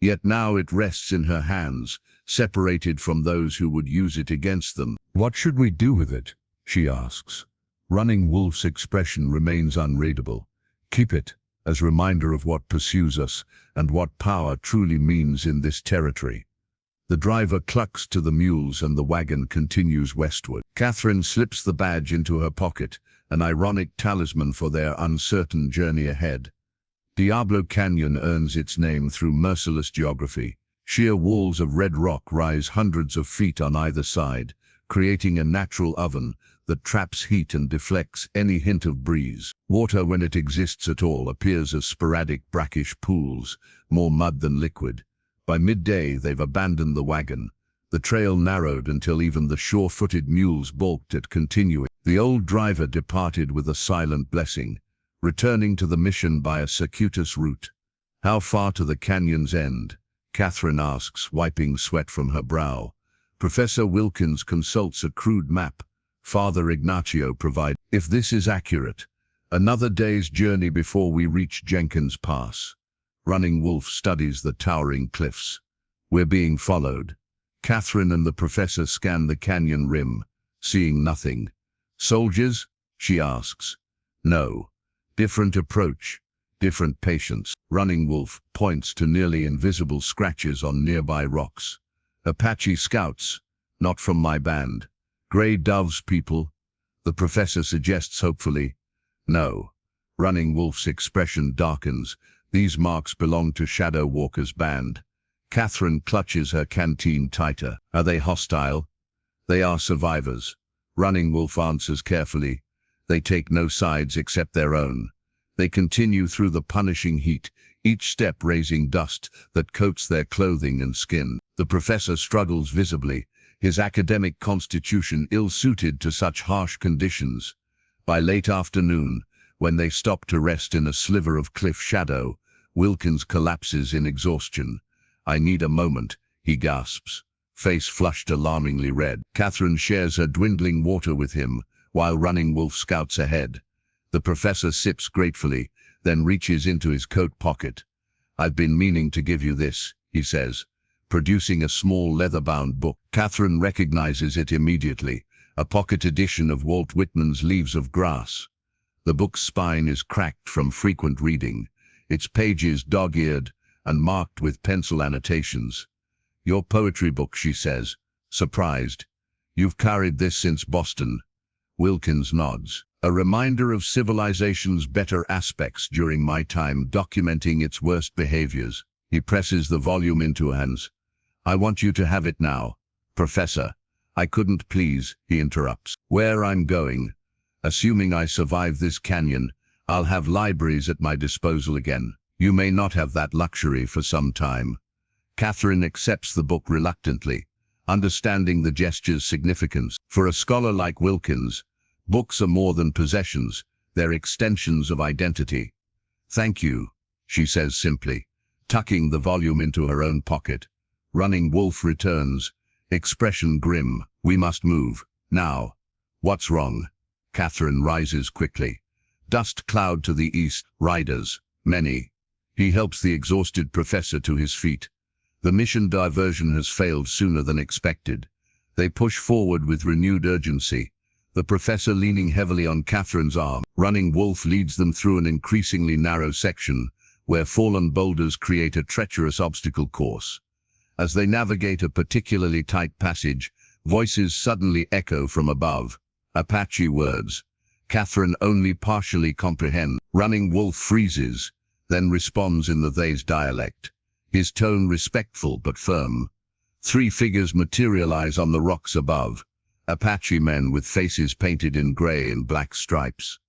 Yet now it rests in her hands, separated from those who would use it against them. What should we do with it? She asks. Running Wolf's expression remains unreadable. Keep it, as reminder of what pursues us and what power truly means in this territory. The driver clucks to the mules and the wagon continues westward. Catherine slips the badge into her pocket, an ironic talisman for their uncertain journey ahead. Diablo Canyon earns its name through merciless geography. Sheer walls of red rock rise hundreds of feet on either side, creating a natural oven that traps heat and deflects any hint of breeze. Water, when it exists at all, appears as sporadic brackish pools, more mud than liquid. By midday, they've abandoned the wagon. The trail narrowed until even the sure-footed mules balked at continuing. The old driver departed with a silent blessing, returning to the mission by a circuitous route. How far to the canyon's end? Catherine asks, wiping sweat from her brow. Professor Wilkins consults a crude map. Father Ignacio provides. If this is accurate, another day's journey before we reach Jenkins Pass. Running Wolf studies the towering cliffs. We're being followed. Catherine and the professor scan the canyon rim, seeing nothing. Soldiers? She asks. No. Different approach, different patience. Running Wolf points to nearly invisible scratches on nearby rocks. Apache scouts, not from my band. Gray Dove's people, the professor suggests hopefully. No. Running Wolf's expression darkens. These marks belong to Shadow Walker's band. Catherine clutches her canteen tighter. Are they hostile? They are survivors. Running Wolf answers carefully. They take no sides except their own. They continue through the punishing heat, each step raising dust that coats their clothing and skin. The professor struggles visibly, his academic constitution ill-suited to such harsh conditions. By late afternoon, when they stop to rest in a sliver of cliff shadow, Wilkins collapses in exhaustion. I need a moment, he gasps, face flushed alarmingly red. Catherine shares her dwindling water with him, while Running Wolf scouts ahead. The professor sips gratefully, then reaches into his coat pocket. I've been meaning to give you this, he says, producing a small leather-bound book. Catherine recognizes it immediately, a pocket edition of Walt Whitman's Leaves of Grass. The book's spine is cracked from frequent reading, its pages dog-eared and marked with pencil annotations. Your poetry book, she says, surprised. You've carried this since Boston. Wilkins nods. A reminder of civilization's better aspects during my time documenting its worst behaviors. He presses the volume into her hands. I want you to have it now. Professor, I couldn't please, he interrupts. Where I'm going, assuming I survive this canyon, I'll have libraries at my disposal again. You may not have that luxury for some time. Catherine accepts the book reluctantly, understanding the gesture's significance. For a scholar like Wilkins, books are more than possessions, they're extensions of identity. Thank you, she says simply, tucking the volume into her own pocket. Running Wolf returns, expression grim. We must move, now. What's wrong? Catherine rises quickly. Dust cloud to the east, riders, many. He helps the exhausted professor to his feet. The mission diversion has failed sooner than expected. They push forward with renewed urgency, the professor leaning heavily on Catherine's arm. Running Wolf leads them through an increasingly narrow section, where fallen boulders create a treacherous obstacle course. As they navigate a particularly tight passage, voices suddenly echo from above. Apache words. Catherine only partially comprehends. Running Wolf freezes, then responds in the they's dialect, his tone respectful but firm. Three figures materialize on the rocks above. Apache men with faces painted in gray and black stripes.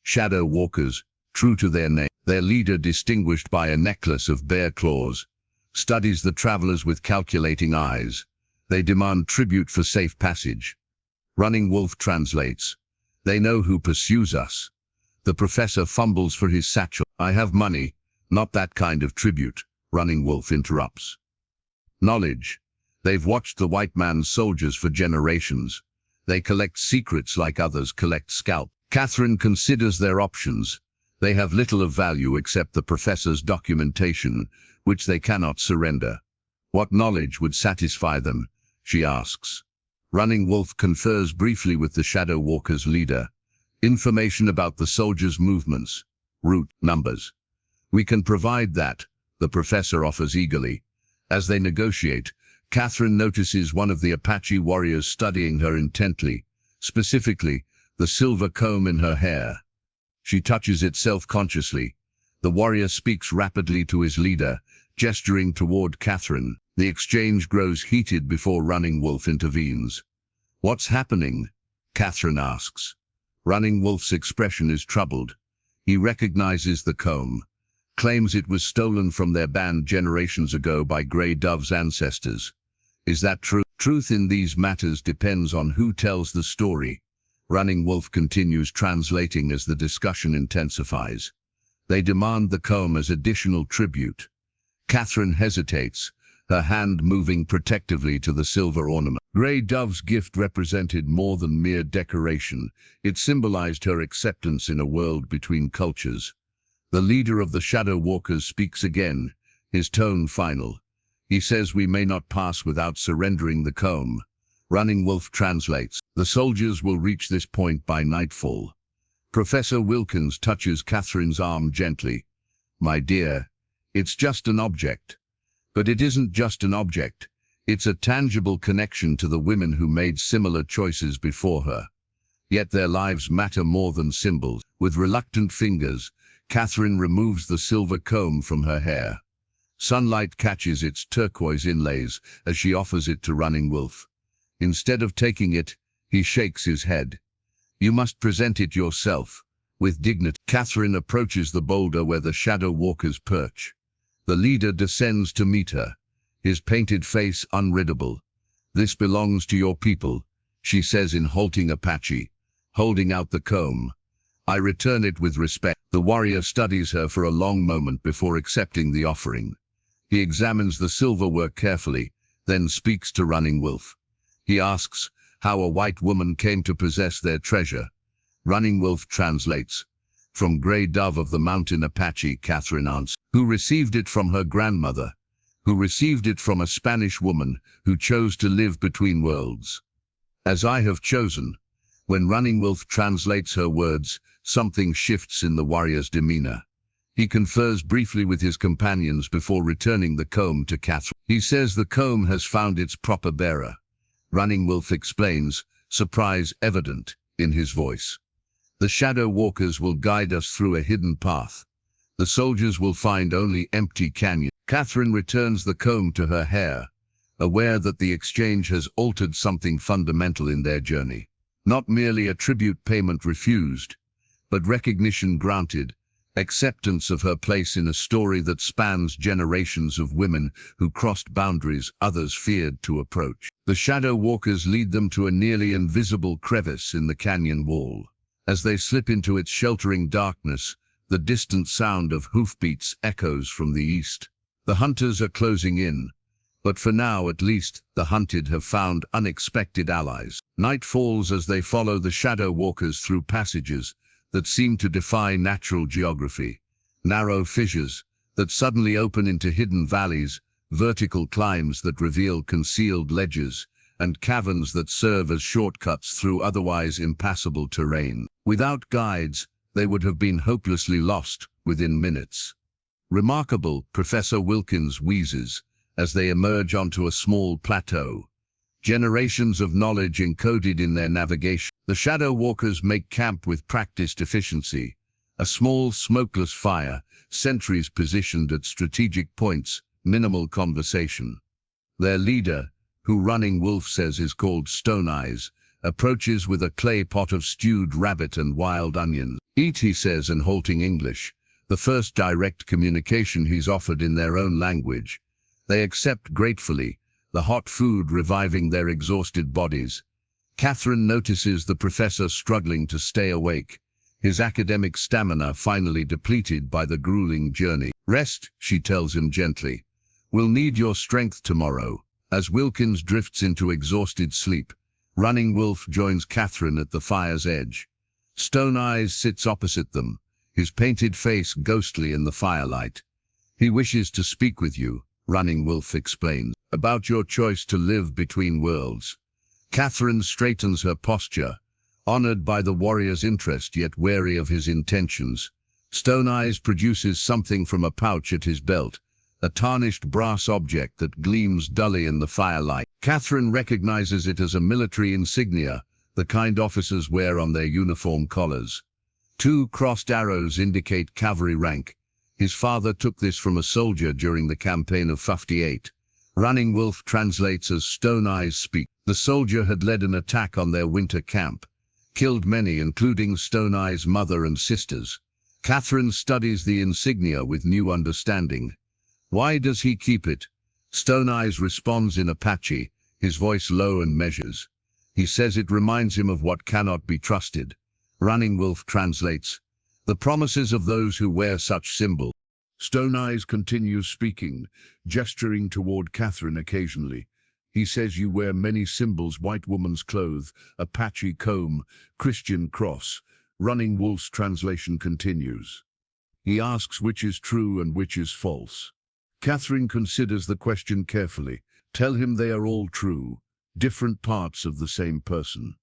Shadow walkers, true to their name. Their leader, distinguished by a necklace of bear claws, studies the travelers with calculating eyes. They demand tribute for safe passage. Running Wolf translates. They know who pursues us. The professor fumbles for his satchel. I have money, not that kind of tribute, Running Wolf interrupts. Knowledge. They've watched the white man's soldiers for generations. They collect secrets like others collect scalps. Catherine considers their options. They have little of value except the professor's documentation, which they cannot surrender. What knowledge would satisfy them? She asks. Running Wolf confers briefly with the Shadow Walker's leader. Information about the soldiers' movements, route, numbers. We can provide that, the professor offers eagerly. As they negotiate, Catherine notices one of the Apache warriors studying her intently, specifically, the silver comb in her hair. She touches it self-consciously. The warrior speaks rapidly to his leader, gesturing toward Catherine. The exchange grows heated before Running Wolf intervenes. What's happening? Catherine asks. Running Wolf's expression is troubled. He recognizes the comb, claims it was stolen from their band generations ago by Grey Dove's ancestors. Is that true? Truth in these matters depends on who tells the story. Running Wolf continues translating as the discussion intensifies. They demand the comb as additional tribute. Catherine hesitates, her hand moving protectively to the silver ornament. Grey Dove's gift represented more than mere decoration. It symbolized her acceptance in a world between cultures. The leader of the Shadow Walkers speaks again, his tone final. He says we may not pass without surrendering the comb. Running Wolf translates. The soldiers will reach this point by nightfall. Professor Wilkins touches Catherine's arm gently. My dear, it's just an object. But it isn't just an object. It's a tangible connection to the women who made similar choices before her. Yet their lives matter more than symbols. With reluctant fingers, Catherine removes the silver comb from her hair. Sunlight catches its turquoise inlays as she offers it to Running Wolf. Instead of taking it, he shakes his head. You must present it yourself, with dignity. Catherine approaches the boulder where the Shadow Walkers perch. The leader descends to meet her, his painted face unreadable. This belongs to your people, she says in halting Apache, holding out the comb. I return it with respect. The warrior studies her for a long moment before accepting the offering. He examines the silverwork carefully, then speaks to Running Wolf. He asks how a white woman came to possess their treasure. Running Wolf translates. From Grey Dove of the Mountain Apache, Catherine answers. Who received it from her grandmother, who received it from a Spanish woman who chose to live between worlds. As I have chosen. When Running Wolf translates her words, something shifts in the warrior's demeanor. He confers briefly with his companions before returning the comb to Catherine. He says the comb has found its proper bearer. Running Wolf explains, surprise evident in his voice. The shadow walkers will guide us through a hidden path. The soldiers will find only empty canyons. Catherine returns the comb to her hair, aware that the exchange has altered something fundamental in their journey. Not merely a tribute payment refused, but recognition granted, acceptance of her place in a story that spans generations of women who crossed boundaries others feared to approach. The shadow walkers lead them to a nearly invisible crevice in the canyon wall. As they slip into its sheltering darkness, the distant sound of hoofbeats echoes from the east. The hunters are closing in, but for now at least, the hunted have found unexpected allies. Night falls as they follow the shadow walkers through passages that seem to defy natural geography. Narrow fissures that suddenly open into hidden valleys, vertical climbs that reveal concealed ledges, and caverns that serve as shortcuts through otherwise impassable terrain. Without guides, they would have been hopelessly lost within minutes. Remarkable, Professor Wilkins wheezes as they emerge onto a small plateau. Generations of knowledge encoded in their navigation. The shadow walkers make camp with practiced efficiency. A small, smokeless fire, sentries positioned at strategic points, minimal conversation. Their leader, who Running Wolf says is called Stone Eyes, approaches with a clay pot of stewed rabbit and wild onions. Eat, he says in halting English, the first direct communication he's offered in their own language. They accept gratefully, the hot food reviving their exhausted bodies. Catherine notices the professor struggling to stay awake, his academic stamina finally depleted by the grueling journey. Rest, she tells him gently. We'll need your strength tomorrow. As Wilkins drifts into exhausted sleep, Running Wolf joins Catherine at the fire's edge. Stone Eyes sits opposite them, his painted face ghostly in the firelight. He wishes to speak with you, Running Wolf explains, about your choice to live between worlds. Catherine straightens her posture, honored by the warrior's interest yet wary of his intentions. Stone Eyes produces something from a pouch at his belt, a tarnished brass object that gleams dully in the firelight. Catherine recognizes it as a military insignia, the kind officers wear on their uniform collars. Two crossed arrows indicate cavalry rank. His father took this from a soldier during the campaign of 58. Running Wolf translates as Stone Eyes speak. The soldier had led an attack on their winter camp, killed many including Stone Eyes' mother and sisters. Catherine studies the insignia with new understanding. Why does he keep it? Stone Eyes responds in Apache, his voice low and measures. He says it reminds him of what cannot be trusted. Running Wolf translates, the promises of those who wear such symbols. Stone Eyes continues speaking, gesturing toward Catherine occasionally. He says you wear many symbols: white woman's clothes, Apache comb, Christian cross. Running Wolf's translation continues. He asks which is true and which is false. Catherine considers the question carefully. Tell him they are all true, different parts of the same person.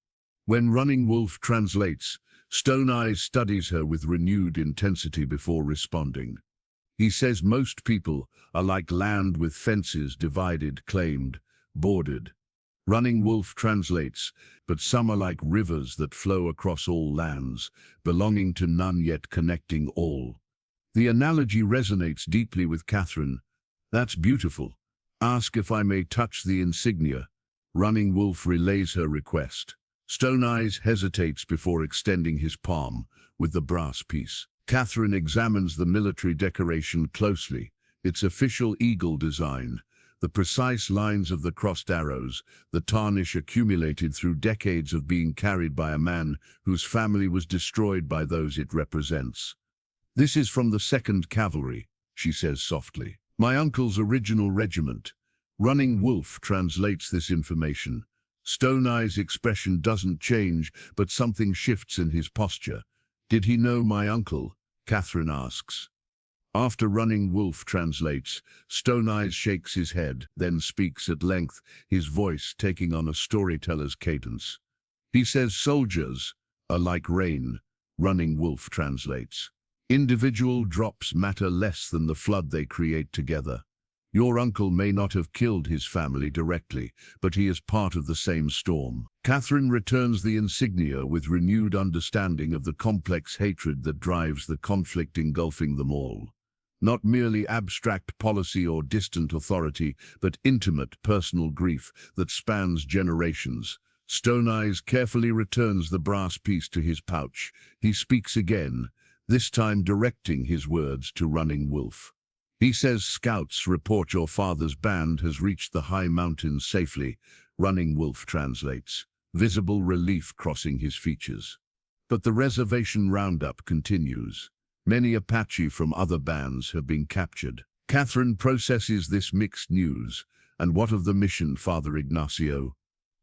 When Running Wolf translates, Stone Eyes studies her with renewed intensity before responding. He says most people are like land with fences divided, claimed, bordered. Running Wolf translates, but some are like rivers that flow across all lands, belonging to none yet connecting all. The analogy resonates deeply with Catherine. That's beautiful. Ask if I may touch the insignia. Running Wolf relays her request. Stone Eyes hesitates before extending his palm with the brass piece. Catherine examines the military decoration closely, its official eagle design, the precise lines of the crossed arrows, the tarnish accumulated through decades of being carried by a man whose family was destroyed by those it represents. This is from the 2nd Cavalry, she says softly. My uncle's original regiment. Running Wolf translates this information. Stone Eyes' expression doesn't change, but something shifts in his posture. Did he know my uncle? Catherine asks. After Running Wolf translates, Stone Eyes shakes his head, then speaks at length, his voice taking on a storyteller's cadence. He says soldiers are like rain, Running Wolf translates. Individual drops matter less than the flood they create together. Your uncle may not have killed his family directly, but he is part of the same storm. Catherine returns the insignia with renewed understanding of the complex hatred that drives the conflict engulfing them all. Not merely abstract policy or distant authority, but intimate personal grief that spans generations. Stone Eyes carefully returns the brass piece to his pouch. He speaks again, this time directing his words to Running Wolf. He says, "Scouts report your father's band has reached the high mountains safely." Running Wolf translates, visible relief crossing his features. But the reservation roundup continues. Many Apache from other bands have been captured. Catherine processes this mixed news. And what of the mission, Father Ignacio?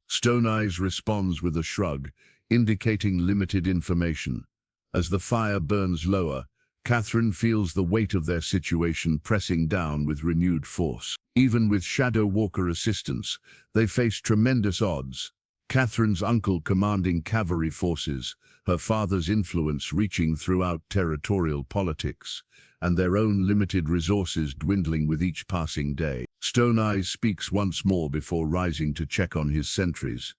Stone Eyes responds with a shrug, indicating limited information. As the fire burns lower, Catherine feels the weight of their situation pressing down with renewed force. Even with Shadow Walker assistance, they face tremendous odds. Catherine's uncle commanding cavalry forces, her father's influence reaching throughout territorial politics, and their own limited resources dwindling with each passing day. Stone Eyes speaks once more before rising to check on his sentries.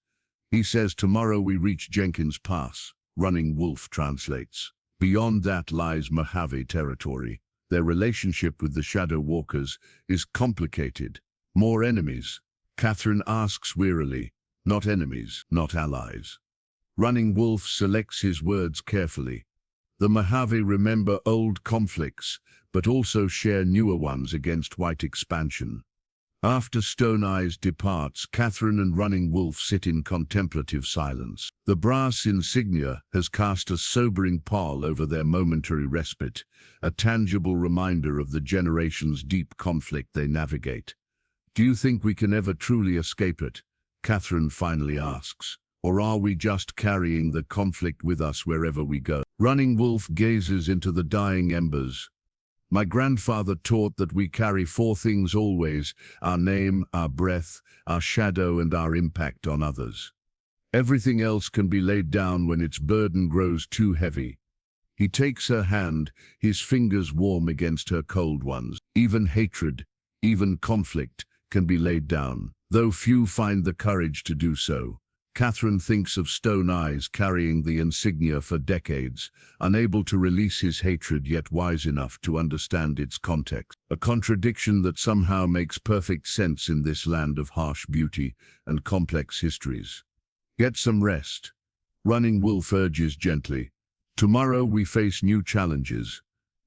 He says, "Tomorrow we reach Jenkins Pass." Running Wolf translates, "Beyond that lies Mojave territory. Their relationship with the Shadow Walkers is complicated." More enemies? Catherine asks wearily. Not enemies, not allies. Running Wolf selects his words carefully. The Mojave remember old conflicts, but also share newer ones against white expansion. After Stone Eyes departs, Catherine and Running Wolf sit in contemplative silence. The brass insignia has cast a sobering pall over their momentary respite, a tangible reminder of the generations' deep conflict they navigate. "Do you think we can ever truly escape it?" Catherine finally asks. "Or are we just carrying the conflict with us wherever we go?" Running Wolf gazes into the dying embers. "My grandfather taught that we carry four things always: our name, our breath, our shadow, and our impact on others. Everything else can be laid down when its burden grows too heavy." He takes her hand, his fingers warm against her cold ones. Even hatred, even conflict, can be laid down, though few find the courage to do so. Catherine thinks of Stone Eyes carrying the insignia for decades, unable to release his hatred yet wise enough to understand its context. A contradiction that somehow makes perfect sense in this land of harsh beauty and complex histories. "Get some rest," Running Wolf urges gently. "Tomorrow we face new challenges."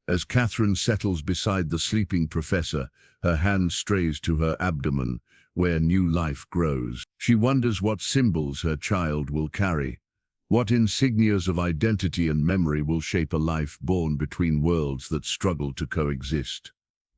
As Catherine settles beside the sleeping professor, her hand strays to her abdomen, where new life grows. She wonders what symbols her child will carry. What insignias of identity and memory will shape a life born between worlds that struggle to coexist.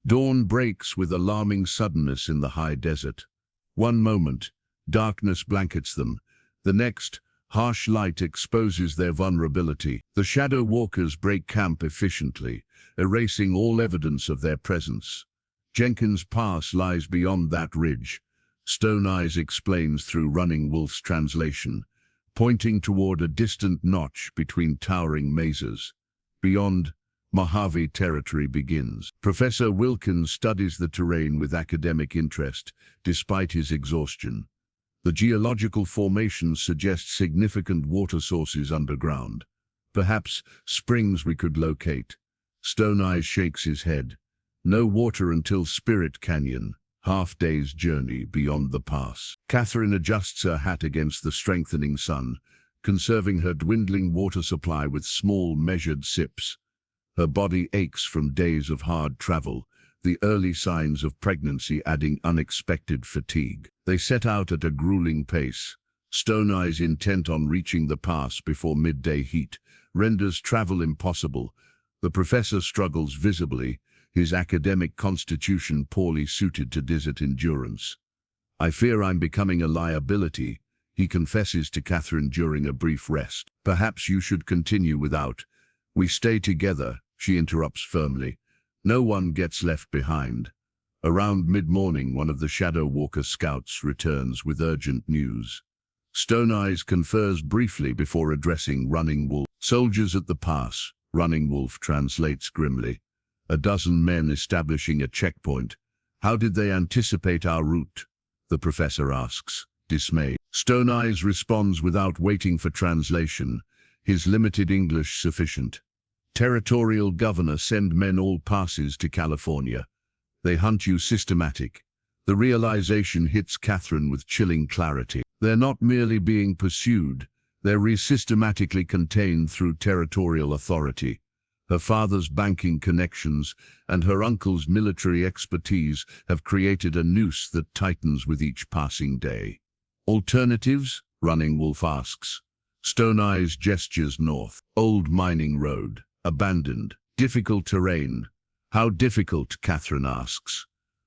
Dawn breaks with alarming suddenness in the high desert. One moment, darkness blankets them. The next, harsh light exposes their vulnerability. The Shadow Walkers break camp efficiently, erasing all evidence of their presence. Jenkins Pass lies beyond that ridge. Stone Eyes explains through Running Wolf's translation, pointing toward a distant notch between towering mesas. Beyond, Mojave territory begins. Professor Wilkins studies the terrain with academic interest, despite his exhaustion. The geological formations suggest significant water sources underground. Perhaps springs we could locate. Stone Eyes shakes his head. No water until Spirit Canyon, half-day's journey beyond the pass. Catherine adjusts her hat against the strengthening sun, conserving her dwindling water supply with small, measured sips. Her body aches from days of hard travel, the early signs of pregnancy adding unexpected fatigue. They set out at a grueling pace. Stone Eyes, intent on reaching the pass before midday heat, renders travel impossible. The professor struggles visibly, his academic constitution poorly suited to desert endurance. "I fear I'm becoming a liability," he confesses to Catherine during a brief rest. "Perhaps you should continue without." "We stay together," she interrupts firmly. "No one gets left behind." Around mid-morning, one of the Shadow Walker scouts returns with urgent news. Stone Eyes confers briefly before addressing Running Wolf. "Soldiers at the pass," Running Wolf translates grimly. "A dozen men establishing a checkpoint. How did they anticipate our route? The professor asks, dismayed. Stone Eyes responds without waiting for translation, his limited English sufficient. Territorial governor send men all passes to California. They hunt you systematic. The realization hits Catherine with chilling clarity. They're not merely being pursued, they're systematically contained through territorial authority. Her father's banking connections and her uncle's military expertise have created a noose that tightens with each passing day. Alternatives? Running Wolf asks. Stone Eyes gestures north. Old mining road. Abandoned. Difficult terrain. How difficult? Catherine asks.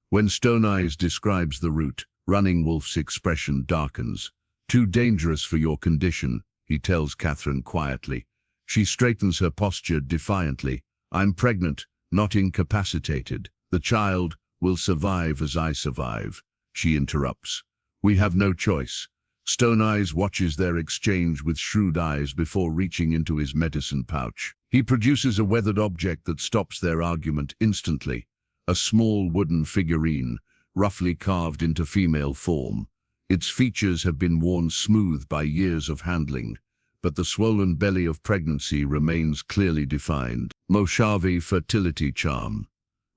When Stone Eyes describes the route, Running Wolf's expression darkens. Too dangerous for your condition, he tells Catherine quietly. She straightens her posture defiantly. I'm pregnant, not incapacitated. The child will survive as I survive. She interrupts. We have no choice. Stone Eyes watches their exchange with shrewd eyes before reaching into his medicine pouch. He produces a weathered object that stops their argument instantly. A small wooden figurine, roughly carved into female form. Its features have been worn smooth by years of handling, but the swollen belly of pregnancy remains clearly defined. Mojave fertility charm.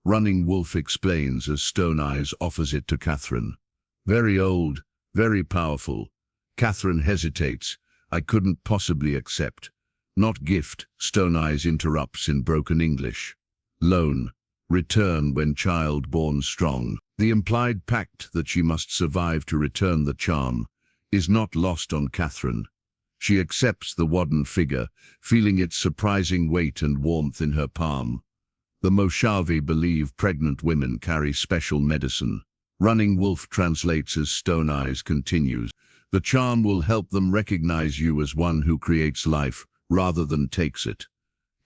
Running Wolf explains as Stone Eyes offers it to Catherine. Very old, very powerful. Catherine hesitates. I couldn't possibly accept. Not gift, Stone Eyes interrupts in broken English. Loan. Return when child born strong. The implied pact that she must survive to return the charm is not lost on Catherine. She accepts the wooden figure, feeling its surprising weight and warmth in her palm. The Mojave believe pregnant women carry special medicine. Running Wolf translates as Stone Eyes continues. The charm will help them recognize you as one who creates life, rather than takes it.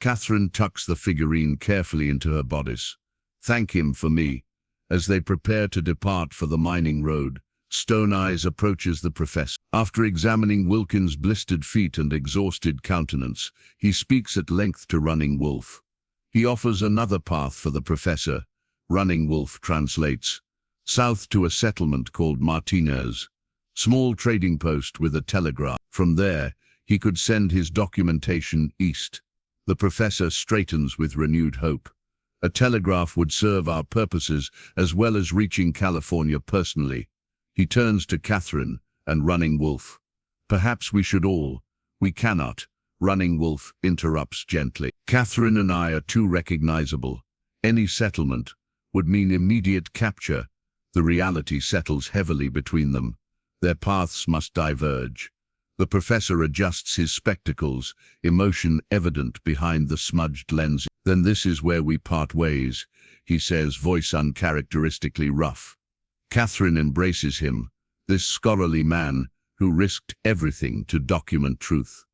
Catherine tucks the figurine carefully into her bodice. Thank him for me. As they prepare to depart for the mining road, Stone Eyes approaches the professor. After examining Wilkins' blistered feet and exhausted countenance, he speaks at length to Running Wolf. He offers another path for the professor. Running Wolf translates. South to a settlement called Martinez. Small trading post with a telegraph. From there, he could send his documentation east. The professor straightens with renewed hope. A telegraph would serve our purposes as well as reaching California personally. He turns to Catherine and Running Wolf. Perhaps we should all. We cannot. Running Wolf interrupts gently. Catherine and I are too recognizable. Any settlement would mean immediate capture. The reality settles heavily between them. Their paths must diverge. The professor adjusts his spectacles, emotion evident behind the smudged lens. Then this is where we part ways, he says, voice uncharacteristically rough. Catherine embraces him, this scholarly man who risked everything to document truth.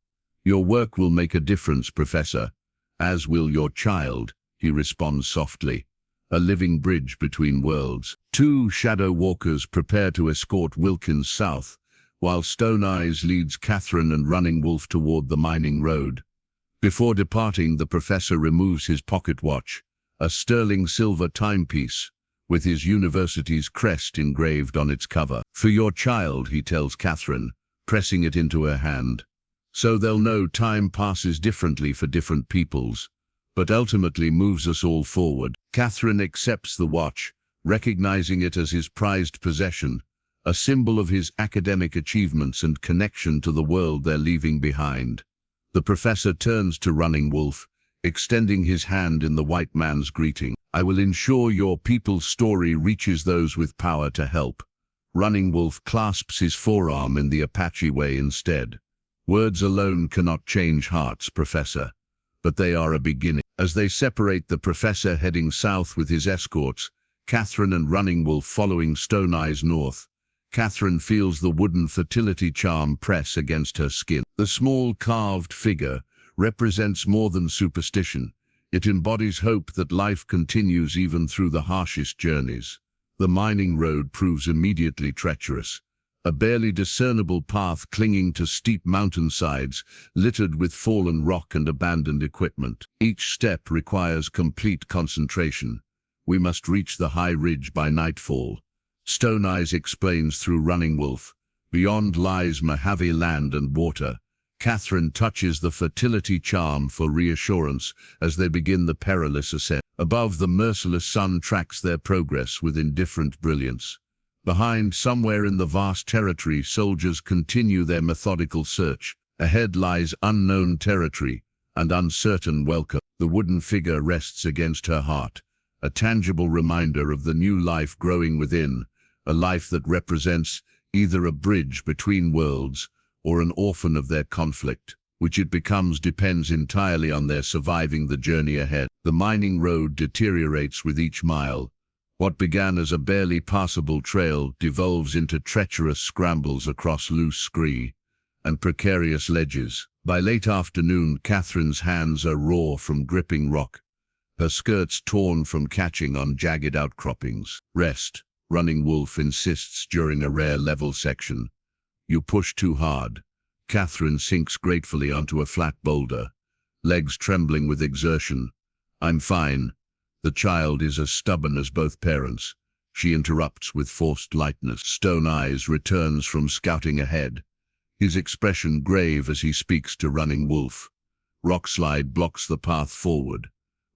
Your work will make a difference, Professor, as will your child, he responds softly. A living bridge between worlds. Two shadow walkers prepare to escort Wilkins south, while Stone Eyes leads Catherine and Running Wolf toward the mining road. Before departing, the professor removes his pocket watch, a sterling silver timepiece, with his university's crest engraved on its cover. For your child, he tells Catherine, pressing it into her hand. So they'll know time passes differently for different peoples, but ultimately moves us all forward. Catherine accepts the watch, recognizing it as his prized possession, a symbol of his academic achievements and connection to the world they're leaving behind. The professor turns to Running Wolf, extending his hand in the white man's greeting. I will ensure your people's story reaches those with power to help. Running Wolf clasps his forearm in the Apache way instead. Words alone cannot change hearts, Professor, but they are a beginning. As they separate, the professor heading south with his escorts, Catherine and Running Wolf following Stone Eyes north. Catherine feels the wooden fertility charm press against her skin. The small carved figure represents more than superstition. It embodies hope that life continues even through the harshest journeys. The mining road proves immediately treacherous. A barely discernible path clinging to steep mountainsides, littered with fallen rock and abandoned equipment. Each step requires complete concentration. We must reach the high ridge by nightfall. Stone Eyes explains through Running Wolf. Beyond lies Mojave land and water. Catherine touches the fertility charm for reassurance as they begin the perilous ascent. Above, the merciless sun tracks their progress with indifferent brilliance. Behind, somewhere in the vast territory, soldiers continue their methodical search. Ahead lies unknown territory and uncertain welcome. The wooden figure rests against her heart, a tangible reminder of the new life growing within, a life that represents either a bridge between worlds or an orphan of their conflict. Which it becomes depends entirely on their surviving the journey ahead. The mining road deteriorates with each mile. What began as a barely passable trail devolves into treacherous scrambles across loose scree and precarious ledges. By late afternoon, Catherine's hands are raw from gripping rock, her skirts torn from catching on jagged outcroppings. Rest, Running Wolf insists during a rare level section. You push too hard. Catherine sinks gratefully onto a flat boulder, legs trembling with exertion. I'm fine. The child is as stubborn as both parents. She interrupts with forced lightness. Stone Eyes returns from scouting ahead, his expression grave as he speaks to Running Wolf. Rockslide blocks the path forward.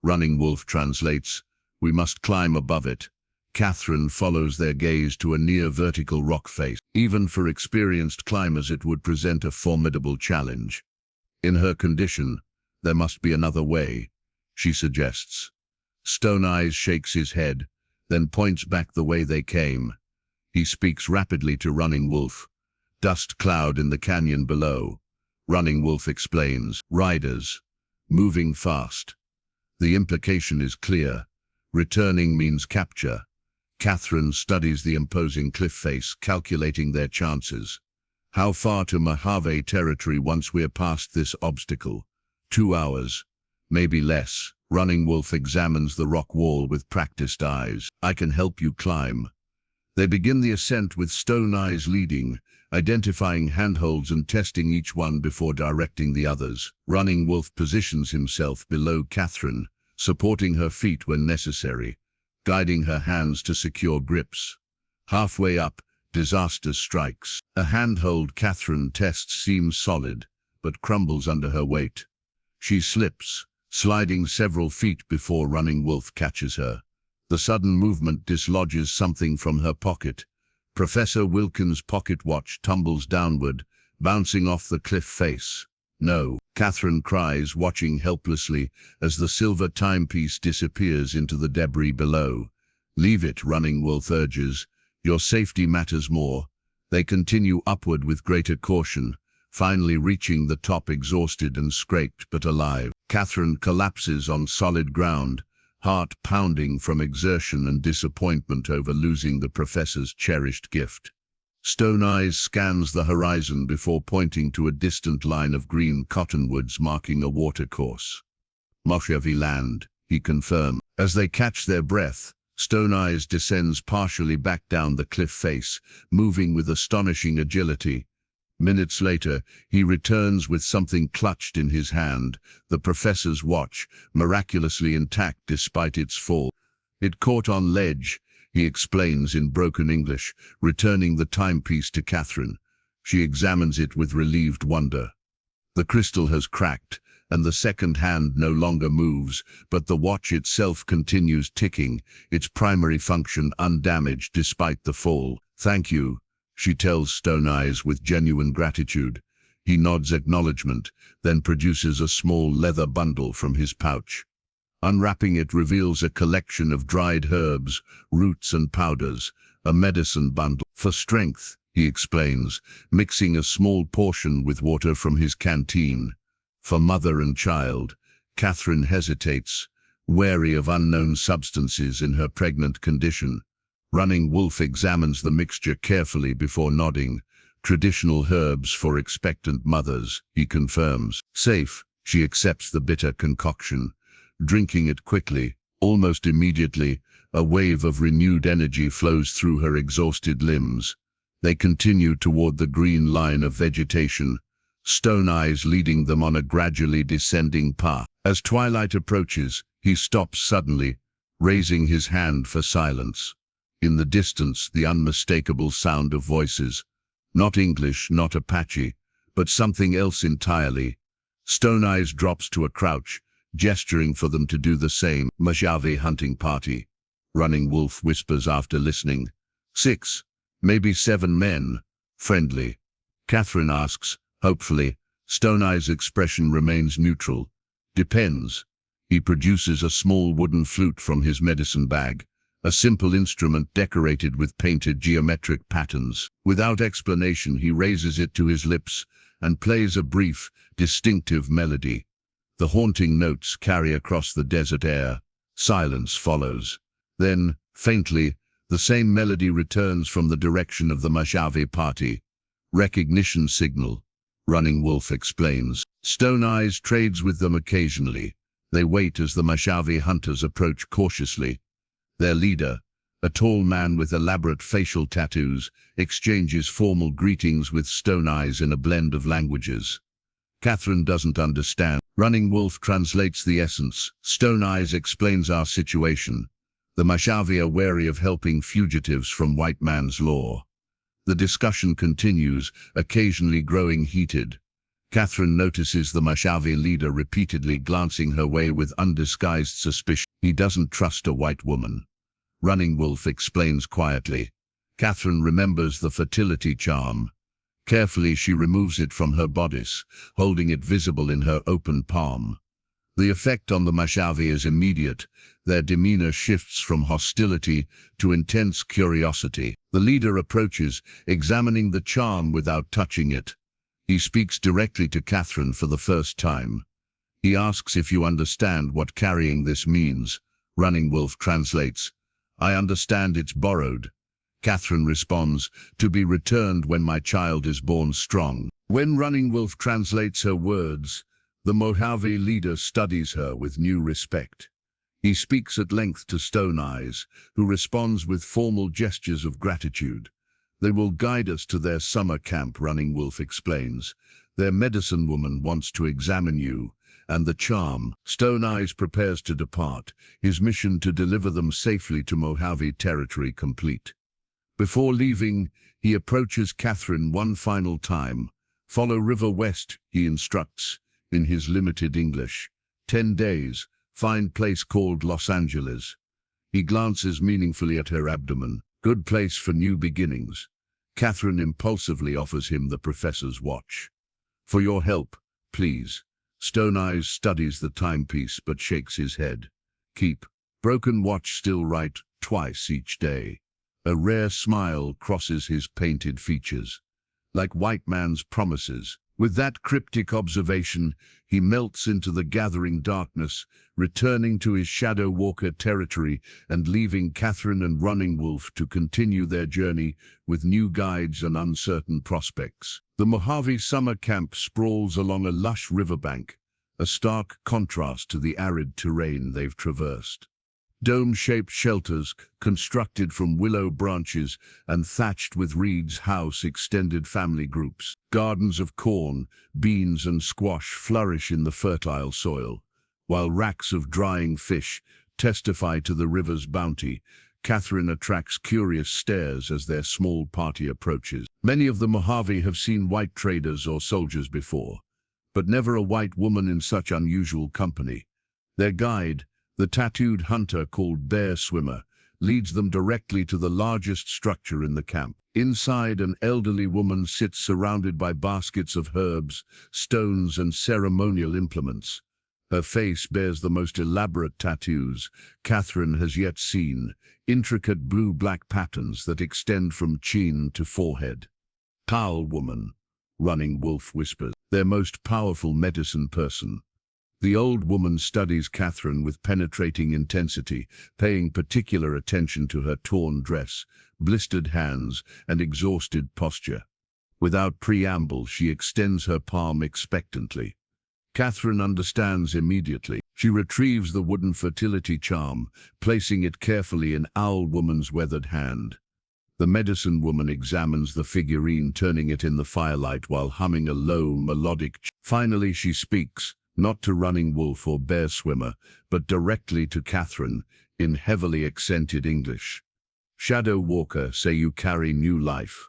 Running Wolf translates, "We must climb above it." Catherine follows their gaze to a near-vertical rock face. Even for experienced climbers, it would present a formidable challenge. In her condition, there must be another way, she suggests. Stone Eyes shakes his head, then points back the way they came. He speaks rapidly to Running Wolf. Dust cloud in the canyon below. Running Wolf explains, "Riders, moving fast." The implication is clear. Returning means capture. Catherine studies the imposing cliff face, calculating their chances. How far to Mojave territory once we're past this obstacle? 2 hours, maybe less. Running Wolf examines the rock wall with practiced eyes. "I can help you climb." They begin the ascent with Stone Eyes leading, identifying handholds and testing each one before directing the others. Running Wolf positions himself below Catherine, supporting her feet when necessary, guiding her hands to secure grips. Halfway up, disaster strikes. A handhold Catherine tests seems solid, but crumbles under her weight. She slips, sliding several feet before Running Wolf catches her. The sudden movement dislodges something from her pocket. Professor Wilkins' pocket watch tumbles downward, bouncing off the cliff face. "No," Catherine cries, watching helplessly as the silver timepiece disappears into the debris below. "Leave it," Running Wolf urges. "Your safety matters more." They continue upward with greater caution, finally reaching the top exhausted and scraped but alive. Catherine collapses on solid ground, heart pounding from exertion and disappointment over losing the professor's cherished gift. Stone Eyes scans the horizon before pointing to a distant line of green cottonwoods marking a watercourse. "Mojave land," he confirmed. As they catch their breath, Stone Eyes descends partially back down the cliff face, moving with astonishing agility. Minutes later, he returns with something clutched in his hand, the professor's watch, miraculously intact despite its fall. "It caught on ledge," he explains in broken English, returning the timepiece to Catherine. She examines it with relieved wonder. The crystal has cracked, and the second hand no longer moves, but the watch itself continues ticking, its primary function undamaged despite the fall. "Thank you," she tells Stone Eyes with genuine gratitude. He nods acknowledgement, then produces a small leather bundle from his pouch. Unwrapping it reveals a collection of dried herbs, roots and powders, a medicine bundle. "For strength," he explains, mixing a small portion with water from his canteen. "For mother and child." Catherine hesitates, wary of unknown substances in her pregnant condition. Running Wolf examines the mixture carefully before nodding. "Traditional herbs for expectant mothers," he confirms. "Safe." She accepts the bitter concoction, drinking it quickly. Almost immediately, a wave of renewed energy flows through her exhausted limbs. They continue toward the green line of vegetation, Stone Eyes leading them on a gradually descending path. As twilight approaches, he stops suddenly, raising his hand for silence. In the distance, the unmistakable sound of voices. Not English, not Apache, but something else entirely. Stone Eyes drops to a crouch, gesturing for them to do the same. Mojave hunting party. Running Wolf whispers after listening. 6, maybe 7 men. Friendly. Catherine asks, hopefully. Stone Eyes' expression remains neutral. Depends. He produces a small wooden flute from his medicine bag, a simple instrument decorated with painted geometric patterns. Without explanation, he raises it to his lips and plays a brief, distinctive melody. The haunting notes carry across the desert air. Silence follows. Then, faintly, the same melody returns from the direction of the Mojave party. Recognition signal. Running Wolf explains. Stone Eyes trades with them occasionally. They wait as the Mojave hunters approach cautiously. Their leader, a tall man with elaborate facial tattoos, exchanges formal greetings with Stone Eyes in a blend of languages. Catherine doesn't understand. Running Wolf translates the essence. Stone Eyes explains our situation. The Mojave are wary of helping fugitives from white man's law. The discussion continues, occasionally growing heated. Catherine notices the Mojave leader repeatedly glancing her way with undisguised suspicion. He doesn't trust a white woman. Running Wolf explains quietly. Catherine remembers the fertility charm. Carefully, she removes it from her bodice, holding it visible in her open palm. The effect on the Mojave is immediate. Their demeanor shifts from hostility to intense curiosity. The leader approaches, examining the charm without touching it. He speaks directly to Catherine for the first time. He asks if you understand what carrying this means. Running Wolf translates. I understand it's borrowed. Catherine responds, to be returned when my child is born strong. When Running Wolf translates her words, the Mojave leader studies her with new respect. He speaks at length to Stone Eyes, who responds with formal gestures of gratitude. They will guide us to their summer camp, Running Wolf explains. Their medicine woman wants to examine you, and the charm. Stone Eyes prepares to depart, his mission to deliver them safely to Mojave territory complete. Before leaving, he approaches Catherine one final time. Follow river west, he instructs, in his limited English. 10 days, find place called Los Angeles. He glances meaningfully at her abdomen. Good place for new beginnings. Catherine impulsively offers him the professor's watch. For your help, please. Stone Eyes studies the timepiece but shakes his head. Keep. Broken watch still right, twice each day. A rare smile crosses his painted features. Like white man's promises. With that cryptic observation, he melts into the gathering darkness, returning to his Shadow Walker territory and leaving Catherine and Running Wolf to continue their journey with new guides and uncertain prospects. The Mojave summer camp sprawls along a lush riverbank, a stark contrast to the arid terrain they've traversed. Dome-shaped shelters, constructed from willow branches and thatched with reeds, house extended family groups. Gardens of corn, beans and squash flourish in the fertile soil, while racks of drying fish testify to the river's bounty. Catherine attracts curious stares as their small party approaches. Many of the Mojave have seen white traders or soldiers before, but never a white woman in such unusual company. Their guide, the tattooed hunter called Bear Swimmer, leads them directly to the largest structure in the camp. Inside, an elderly woman sits surrounded by baskets of herbs, stones, and ceremonial implements. Her face bears the most elaborate tattoos Catherine has yet seen, intricate blue-black patterns that extend from chin to forehead. Towel woman, Running Wolf whispers, their most powerful medicine person. The old woman studies Catherine with penetrating intensity, paying particular attention to her torn dress, blistered hands, and exhausted posture. Without preamble, she extends her palm expectantly. Catherine understands immediately. She retrieves the wooden fertility charm, placing it carefully in Owl Woman's weathered hand. The medicine woman examines the figurine, turning it in the firelight while humming a low, melodic Finally, she speaks, not to Running Wolf or Bear Swimmer, but directly to Catherine, in heavily accented English. Shadow Walker, say you carry new life.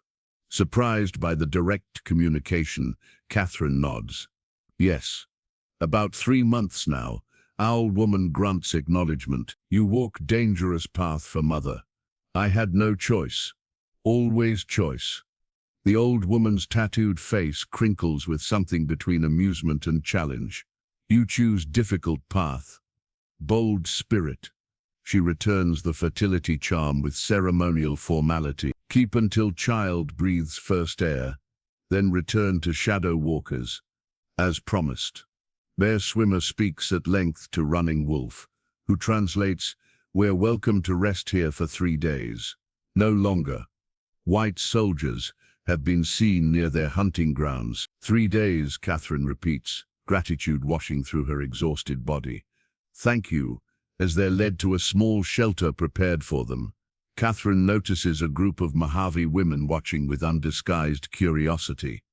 Surprised by the direct communication, Catherine nods. Yes. About 3 months now. Owl woman grunts acknowledgement. You walk dangerous path for mother. I had no choice. Always choice. The old woman's tattooed face crinkles with something between amusement and challenge. You choose difficult path. Bold spirit. She returns the fertility charm with ceremonial formality. Keep until child breathes first air, then return to shadow walkers, as promised. Bear Swimmer speaks at length to Running Wolf, who translates, "We're welcome to rest here for 3 days. No longer. White soldiers have been seen near their hunting grounds." 3 days, Catherine repeats, gratitude washing through her exhausted body. Thank you, as they're led to a small shelter prepared for them. Catherine notices a group of Mojave women watching with undisguised curiosity.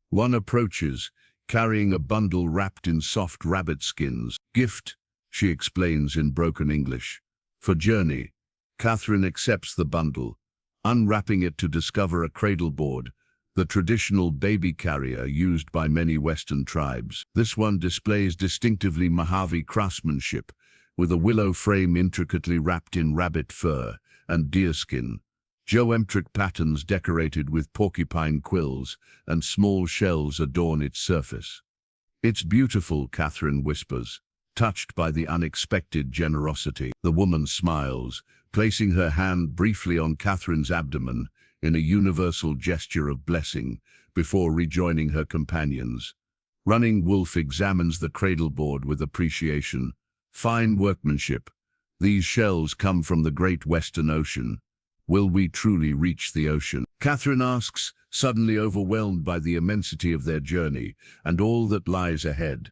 One approaches, carrying a bundle wrapped in soft rabbit skins. Gift, she explains in broken English. For journey. Catherine accepts the bundle, unwrapping it to discover a cradle board, the traditional baby carrier used by many Western tribes. This one displays distinctively Mojave craftsmanship, with a willow frame intricately wrapped in rabbit fur and deerskin, geometric patterns decorated with porcupine quills, and small shells adorn its surface. It's beautiful, Catherine whispers, touched by the unexpected generosity. The woman smiles, placing her hand briefly on Catherine's abdomen in a universal gesture of blessing before rejoining her companions. Running Wolf examines the cradle board with appreciation. Fine workmanship. These shells come from the great Western Ocean. Will we truly reach the ocean? Catherine asks, suddenly overwhelmed by the immensity of their journey and all that lies ahead.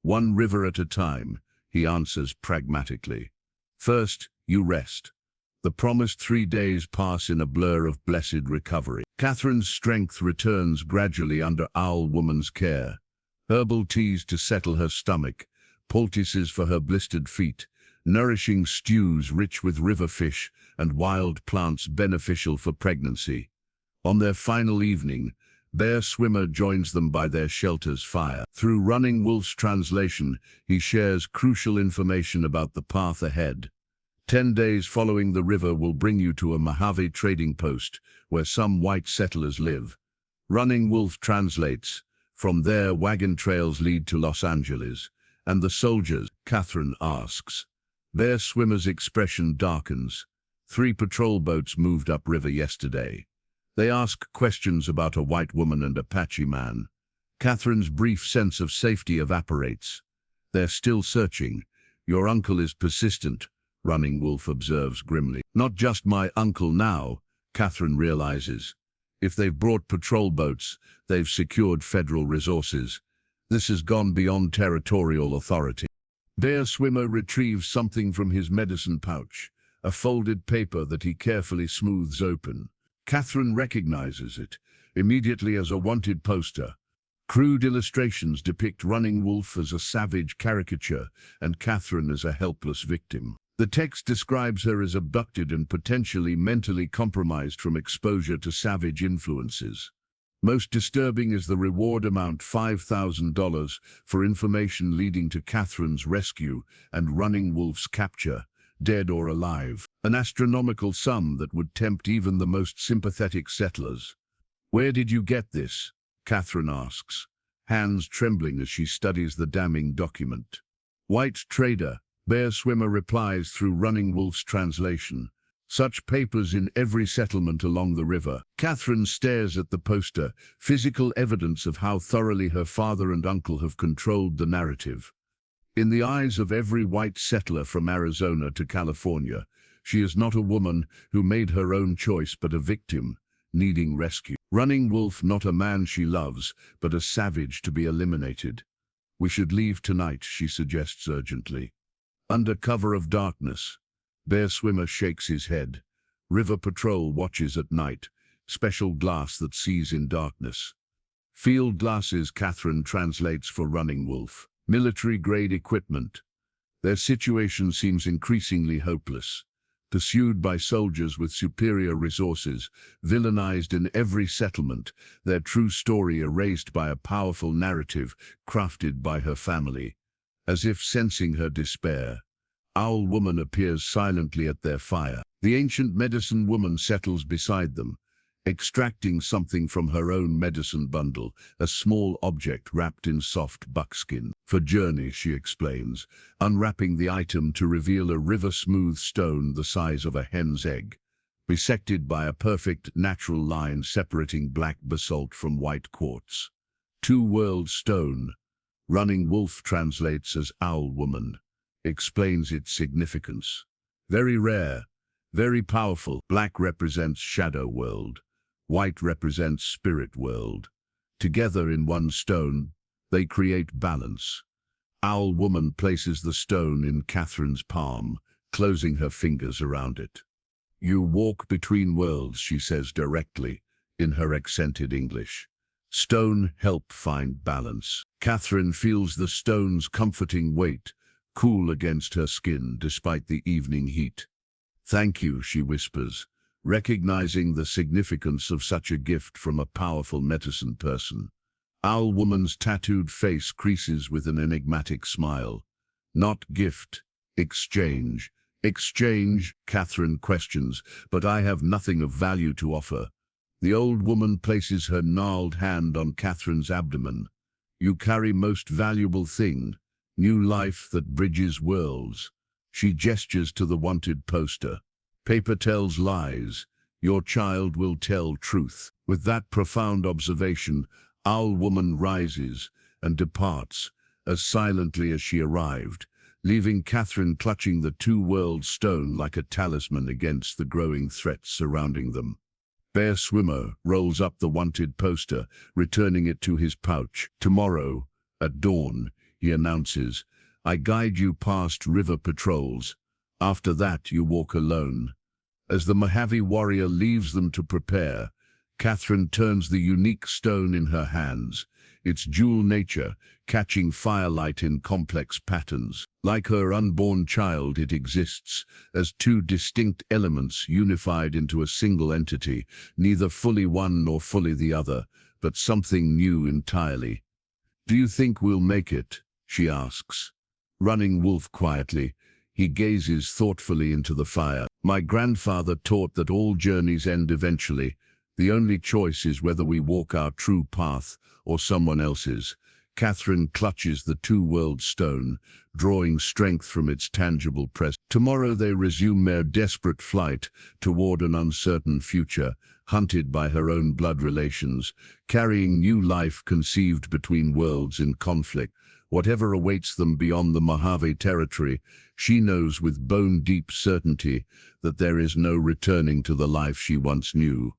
One river at a time, he answers pragmatically. First, you rest. The promised 3 days pass in a blur of blessed recovery. Catherine's strength returns gradually under Owl Woman's care. Herbal teas to settle her stomach, poultices for her blistered feet, nourishing stews rich with river fish and wild plants beneficial for pregnancy. On their final evening, Bear Swimmer joins them by their shelter's fire. Through Running Wolf's translation, he shares crucial information about the path ahead. 10 days following the river will bring you to a Mojave trading post where some white settlers live. Running Wolf translates, from there wagon trails lead to Los Angeles. And the soldiers? Catherine asks. Bear Swimmer's expression darkens. 3 patrol boats moved upriver yesterday. They ask questions about a white woman and Apache man. Catherine's brief sense of safety evaporates. They're still searching. Your uncle is persistent, Running Wolf observes grimly. Not just my uncle now, Catherine realizes. If they've brought patrol boats, they've secured federal resources. This has gone beyond territorial authority. Bear Swimmer retrieves something from his medicine pouch, a folded paper that he carefully smooths open. Catherine recognizes it, immediately as a wanted poster. Crude illustrations depict Running Wolf as a savage caricature and Catherine as a helpless victim. The text describes her as abducted and potentially mentally compromised from exposure to savage influences. Most disturbing is the reward amount, $5,000, for information leading to Catherine's rescue and Running Wolf's capture, dead or alive. An astronomical sum that would tempt even the most sympathetic settlers. Where did you get this? Catherine asks, hands trembling as she studies the damning document. White trader, Bear Swimmer replies through Running Wolf's translation. Such papers in every settlement along the river. Catherine stares at the poster, physical evidence of how thoroughly her father and uncle have controlled the narrative. In the eyes of every white settler from Arizona to California, she is not a woman who made her own choice but a victim, needing rescue. Running Wolf, not a man she loves, but a savage to be eliminated. We should leave tonight, she suggests urgently. Under cover of darkness, Bear Swimmer shakes his head. River Patrol watches at night, special glass that sees in darkness. Field glasses, Catherine translates for Running Wolf. Military-grade equipment. Their situation seems increasingly hopeless. Pursued by soldiers with superior resources, villainized in every settlement, their true story erased by a powerful narrative crafted by her family. As if sensing her despair, Owl Woman appears silently at their fire. The ancient medicine woman settles beside them, extracting something from her own medicine bundle, a small object wrapped in soft buckskin. For journey, she explains, unwrapping the item to reveal a river-smooth stone the size of a hen's egg, bisected by a perfect natural line separating black basalt from white quartz. Two-world stone. Running Wolf translates as Owl Woman, explains its significance. Very rare, very powerful. Black represents shadow world. White represents spirit world. Together in one stone, they create balance. Owl Woman places the stone in Catherine's palm, closing her fingers around it. You walk between worlds, she says directly, in her accented English. Stone help find balance. Catherine feels the stone's comforting weight, cool against her skin despite the evening heat. Thank you, she whispers, recognizing the significance of such a gift from a powerful medicine person. Owl Woman's tattooed face creases with an enigmatic smile. Not gift, exchange. Exchange, Catherine questions, but I have nothing of value to offer. The old woman places her gnarled hand on Catherine's abdomen. You carry most valuable thing, new life that bridges worlds. She gestures to the wanted poster. Paper tells lies. Your child will tell truth. With that profound observation, Owl Woman rises and departs as silently as she arrived, leaving Catherine clutching the two-world stone like a talisman against the growing threats surrounding them. Bear Swimmer rolls up the wanted poster, returning it to his pouch. Tomorrow, at dawn, he announces, I guide you past river patrols. After that, you walk alone. As the Mojave warrior leaves them to prepare, Catherine turns the unique stone in her hands, its dual nature catching firelight in complex patterns. Like her unborn child, it exists as two distinct elements unified into a single entity, neither fully one nor fully the other, but something new entirely. Do you think we'll make it? She asks. Running Wolf quietly, he gazes thoughtfully into the fire. My grandfather taught that all journeys end eventually. The only choice is whether we walk our true path or someone else's. Catherine clutches the two-world stone, drawing strength from its tangible presence. Tomorrow they resume their desperate flight toward an uncertain future, hunted by her own blood relations, carrying new life conceived between worlds in conflict. Whatever awaits them beyond the Mojave territory, she knows with bone-deep certainty that there is no returning to the life she once knew.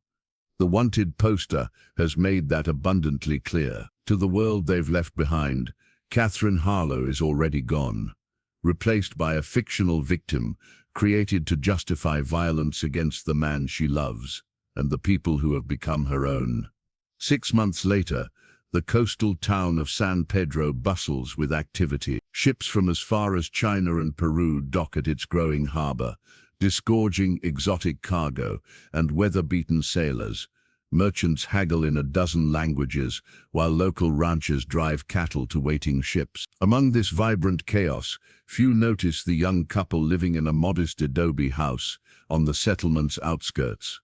The wanted poster has made that abundantly clear. To the world they've left behind, Catherine Harlow is already gone, replaced by a fictional victim created to justify violence against the man she loves and the people who have become her own. 6 months later, the coastal town of San Pedro bustles with activity. Ships from as far as China and Peru dock at its growing harbor, disgorging exotic cargo and weather-beaten sailors. Merchants haggle in a dozen languages, while local ranchers drive cattle to waiting ships. Among this vibrant chaos, few notice the young couple living in a modest adobe house on the settlement's outskirts.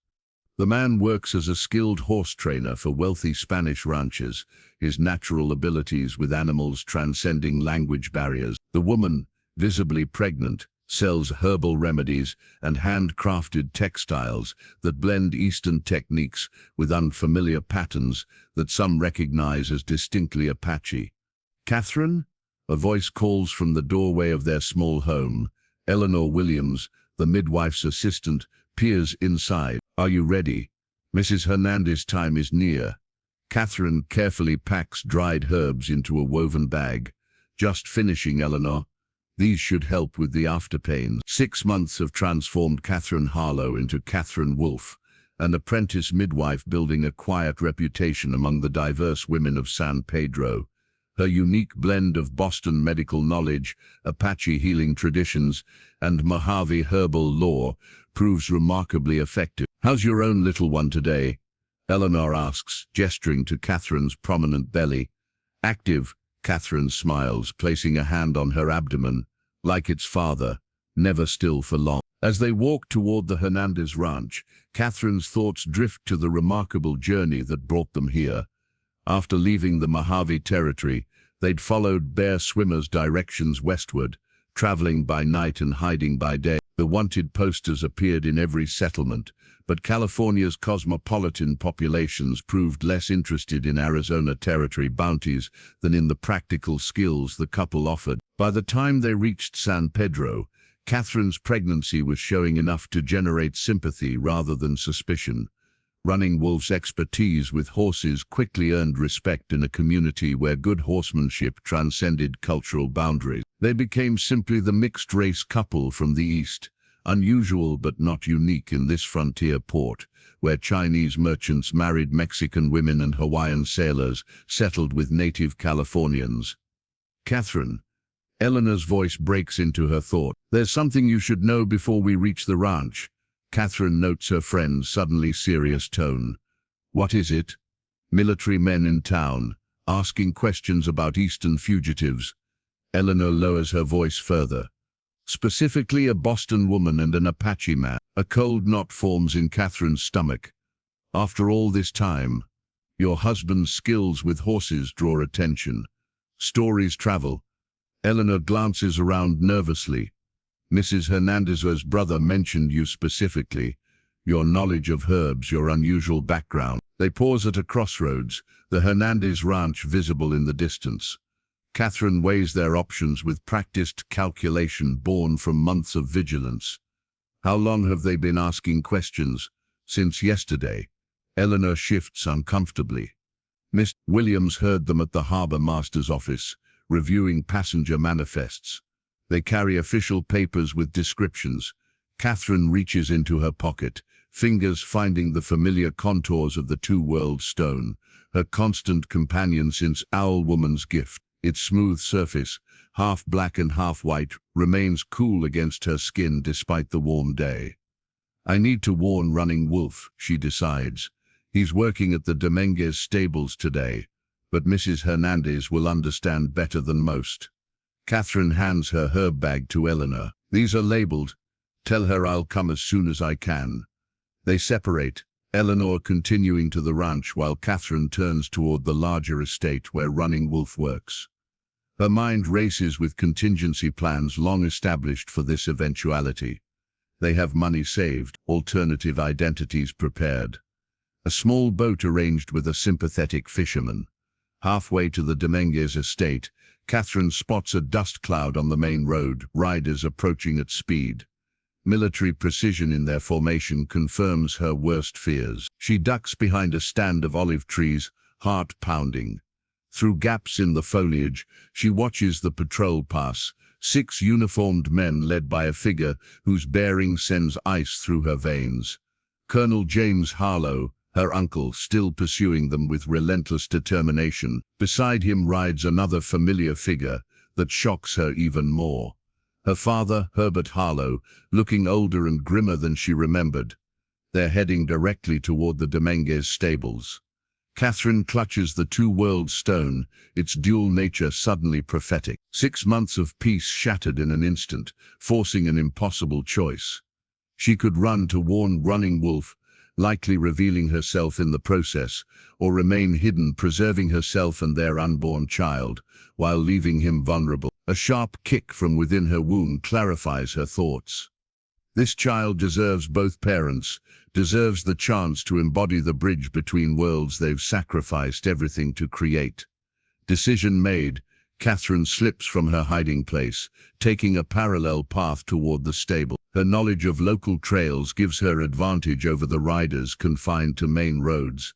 The man works as a skilled horse trainer for wealthy Spanish ranchers, his natural abilities with animals transcending language barriers. The woman, visibly pregnant, sells herbal remedies and handcrafted textiles that blend Eastern techniques with unfamiliar patterns that some recognize as distinctly Apache. Catherine? A voice calls from the doorway of their small home. Eleanor Williams, the midwife's assistant, peers inside. Are you ready? Mrs. Hernandez's time is near. Catherine carefully packs dried herbs into a woven bag. Just finishing, Eleanor. These should help with the afterpain. 6 months have transformed Catherine Harlow into Catherine Wolf, an apprentice midwife building a quiet reputation among the diverse women of San Pedro. Her unique blend of Boston medical knowledge, Apache healing traditions, and Mojave herbal lore proves remarkably effective. "How's your own little one today?" Eleanor asks, gesturing to Catherine's prominent belly. "Active," Catherine smiles, placing a hand on her abdomen, like its father, never still for long. As they walk toward the Hernandez ranch, Catherine's thoughts drift to the remarkable journey that brought them here. After leaving the Mojave Territory, they'd followed Bear Swimmer's directions westward, traveling by night and hiding by day. The wanted posters appeared in every settlement, but California's cosmopolitan populations proved less interested in Arizona Territory bounties than in the practical skills the couple offered. By the time they reached San Pedro, Catherine's pregnancy was showing enough to generate sympathy rather than suspicion. Running Wolf's expertise with horses quickly earned respect in a community where good horsemanship transcended cultural boundaries. They became simply the mixed-race couple from the East, unusual but not unique in this frontier port, where Chinese merchants married Mexican women and Hawaiian sailors settled with native Californians. "Catherine," Eleanor's voice breaks into her thought. "There's something you should know before we reach the ranch." Catherine notes her friend's suddenly serious tone. "What is it?" "Military men in town, asking questions about Eastern fugitives." Eleanor lowers her voice further. "Specifically a Boston woman and an Apache man." A cold knot forms in Catherine's stomach. "After all this time, your husband's skills with horses draw attention. Stories travel." Eleanor glances around nervously. "Mrs. Hernandez's brother mentioned you specifically. Your knowledge of herbs, your unusual background." They pause at a crossroads, the Hernandez ranch visible in the distance. Catherine weighs their options with practiced calculation born from months of vigilance. "How long have they been asking questions?" "Since yesterday." Eleanor shifts uncomfortably. Miss Williams heard them at the harbor master's office, reviewing passenger manifests. They carry official papers with descriptions. Catherine reaches into her pocket, fingers finding the familiar contours of the two-world stone, her constant companion since Owl Woman's gift. Its smooth surface, half black and half white, remains cool against her skin despite the warm day. "I need to warn Running Wolf," she decides. "He's working at the Dominguez stables today, but Mrs. Hernandez will understand better than most." Catherine hands her herb bag to Eleanor. "These are labeled. Tell her I'll come as soon as I can." They separate, Eleanor continuing to the ranch while Catherine turns toward the larger estate where Running Wolf works. Her mind races with contingency plans long established for this eventuality. They have money saved, alternative identities prepared. A small boat arranged with a sympathetic fisherman. Halfway to the Dominguez estate, Catherine spots a dust cloud on the main road, riders approaching at speed. Military precision in their formation confirms her worst fears. She ducks behind a stand of olive trees, heart pounding. Through gaps in the foliage, she watches the patrol pass, 6 uniformed men led by a figure whose bearing sends ice through her veins. Colonel James Harlow, her uncle, still pursuing them with relentless determination. Beside him rides another familiar figure that shocks her even more. Her father, Herbert Harlow, looking older and grimmer than she remembered. They're heading directly toward the Dominguez stables. Catherine clutches the two-world stone, its dual nature suddenly prophetic. 6 months of peace shattered in an instant, forcing an impossible choice. She could run to warn Running Wolf, likely revealing herself in the process, or remain hidden, preserving herself and their unborn child, while leaving him vulnerable. A sharp kick from within her wound clarifies her thoughts. This child deserves both parents, deserves the chance to embody the bridge between worlds they've sacrificed everything to create. Decision made, Catherine slips from her hiding place, taking a parallel path toward the stable. Her knowledge of local trails gives her advantage over the riders confined to main roads.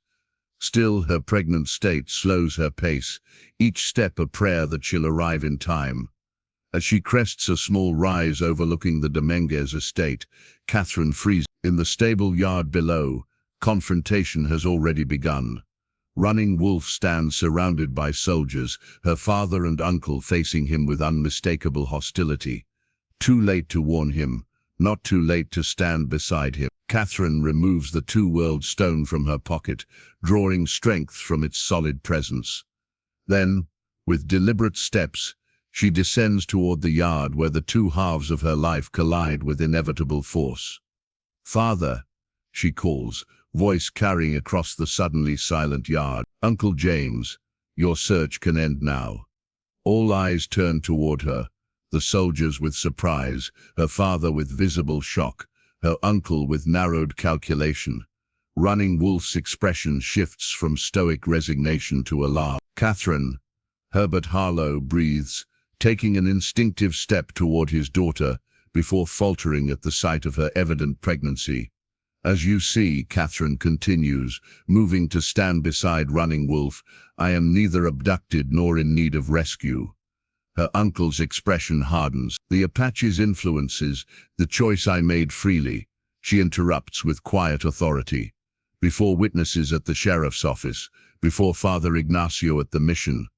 Still, her pregnant state slows her pace, each step a prayer that she'll arrive in time. As she crests a small rise overlooking the Dominguez estate, Catherine freezes. In the stable yard below, confrontation has already begun. Running Wolf stands surrounded by soldiers, her father and uncle facing him with unmistakable hostility. Too late to warn him, not too late to stand beside him. Catherine removes the two-world stone from her pocket, drawing strength from its solid presence. Then, with deliberate steps, she descends toward the yard where the two halves of her life collide with inevitable force. "Father," she calls, voice carrying across the suddenly silent yard. "Uncle James, your search can end now." All eyes turn toward her, the soldiers with surprise, her father with visible shock, her uncle with narrowed calculation. Running Wolf's expression shifts from stoic resignation to alarm. "Catherine," Herbert Harlow breathes, taking an instinctive step toward his daughter before faltering at the sight of her evident pregnancy. "As you see," Catherine continues, moving to stand beside Running Wolf, "I am neither abducted nor in need of rescue." Her uncle's expression hardens. "The Apache's influences, the choice I made freely," she interrupts with quiet authority. "Before witnesses at the sheriff's office, before Father Ignacio at the mission,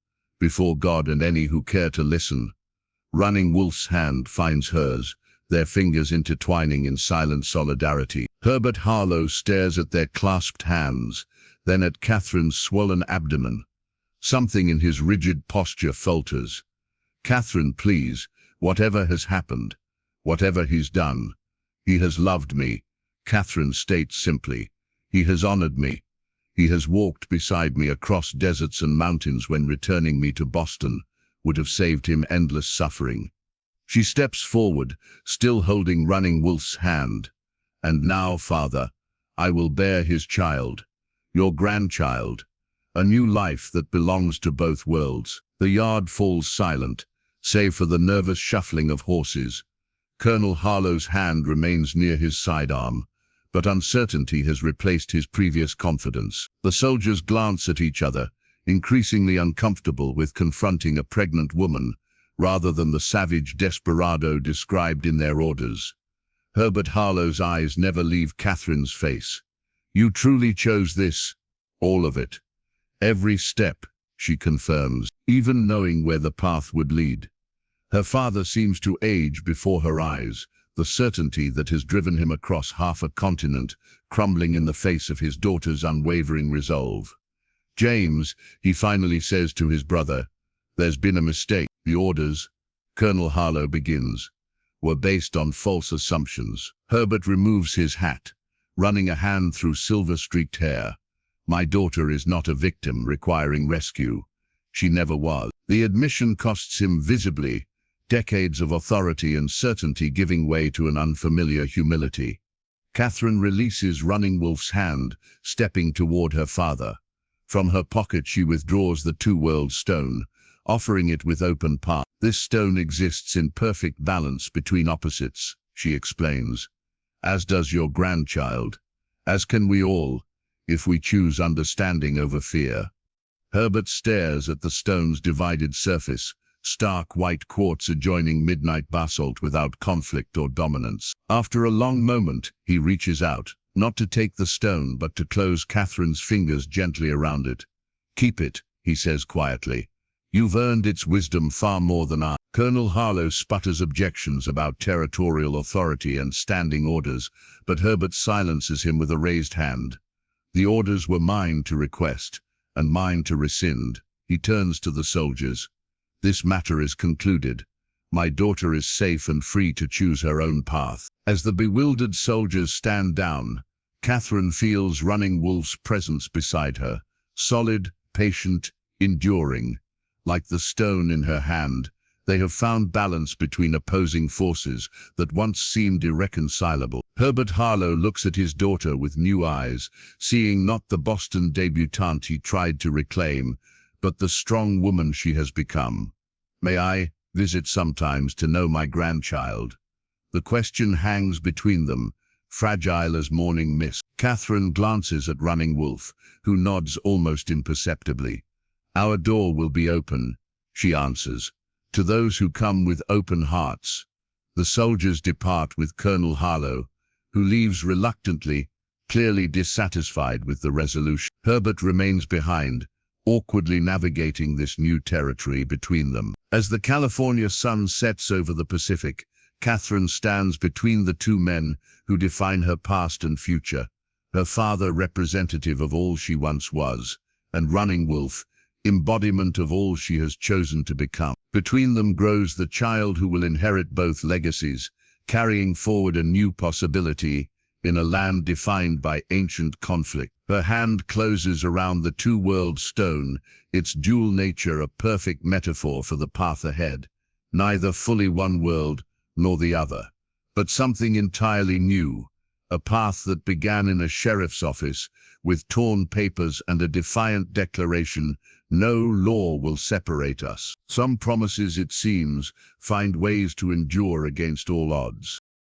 before God and any who care to listen." Running Wolf's hand finds hers, their fingers intertwining in silent solidarity. Herbert Harlow stares at their clasped hands, then at Catherine's swollen abdomen. Something in his rigid posture falters. "Catherine, please, whatever has happened, whatever he's done, he has loved me," Catherine states simply. "He has honored me. He has walked beside me across deserts and mountains when returning me to Boston would have saved him endless suffering." She steps forward, still holding Running Wolf's hand. "And now, Father, I will bear his child, your grandchild, a new life that belongs to both worlds." The yard falls silent, save for the nervous shuffling of horses. Colonel Harlow's hand remains near his sidearm, but uncertainty has replaced his previous confidence. The soldiers glance at each other, increasingly uncomfortable with confronting a pregnant woman, rather than the savage desperado described in their orders. Herbert Harlow's eyes never leave Catherine's face. "You truly chose this?" "All of it. Every step," she confirms, even knowing where the path would lead. Her father seems to age before her eyes, the certainty that has driven him across half a continent, crumbling in the face of his daughter's unwavering resolve. "James," he finally says to his brother, "there's been a mistake. The orders," Colonel Harlow begins, "were based on false assumptions." Herbert removes his hat, running a hand through silver-streaked hair. "My daughter is not a victim requiring rescue. She never was." The admission costs him visibly, decades of authority and certainty giving way to an unfamiliar humility. Catherine releases Running Wolf's hand, stepping toward her father. From her pocket she withdraws the two-world stone, offering it with open palm. "This stone exists in perfect balance between opposites," she explains, "as does your grandchild, as can we all, if we choose understanding over fear." Herbert stares at the stone's divided surface, stark white quartz adjoining midnight basalt without conflict or dominance. After a long moment, he reaches out, not to take the stone but to close Catherine's fingers gently around it. "Keep it," he says quietly. "You've earned its wisdom far more than I." Colonel Harlow sputters objections about territorial authority and standing orders, but Herbert silences him with a raised hand. "The orders were mine to request, and mine to rescind." He turns to the soldiers. "This matter is concluded. My daughter is safe and free to choose her own path." As the bewildered soldiers stand down, Catherine feels Running Wolf's presence beside her, solid, patient, enduring. Like the stone in her hand, they have found balance between opposing forces that once seemed irreconcilable. Herbert Harlow looks at his daughter with new eyes, seeing not the Boston debutante he tried to reclaim, but the strong woman she has become. "May I visit sometimes to know my grandchild?" The question hangs between them, fragile as morning mist. Catherine glances at Running Wolf, who nods almost imperceptibly. "Our door will be open," she answers, "to those who come with open hearts." The soldiers depart with Colonel Harlow, who leaves reluctantly, clearly dissatisfied with the resolution. Herbert remains behind, awkwardly navigating this new territory between them. As the California sun sets over the Pacific, Catherine stands between the two men who define her past and future. Her father, representative of all she once was, and Running Wolf, embodiment of all she has chosen to become. Between them grows the child who will inherit both legacies, carrying forward a new possibility in a land defined by ancient conflict. Her hand closes around the two-world stone, its dual nature a perfect metaphor for the path ahead. Neither fully one world nor the other, but something entirely new, a path that began in a sheriff's office with torn papers and a defiant declaration, "No law will separate us." Some promises, it seems, find ways to endure against all odds.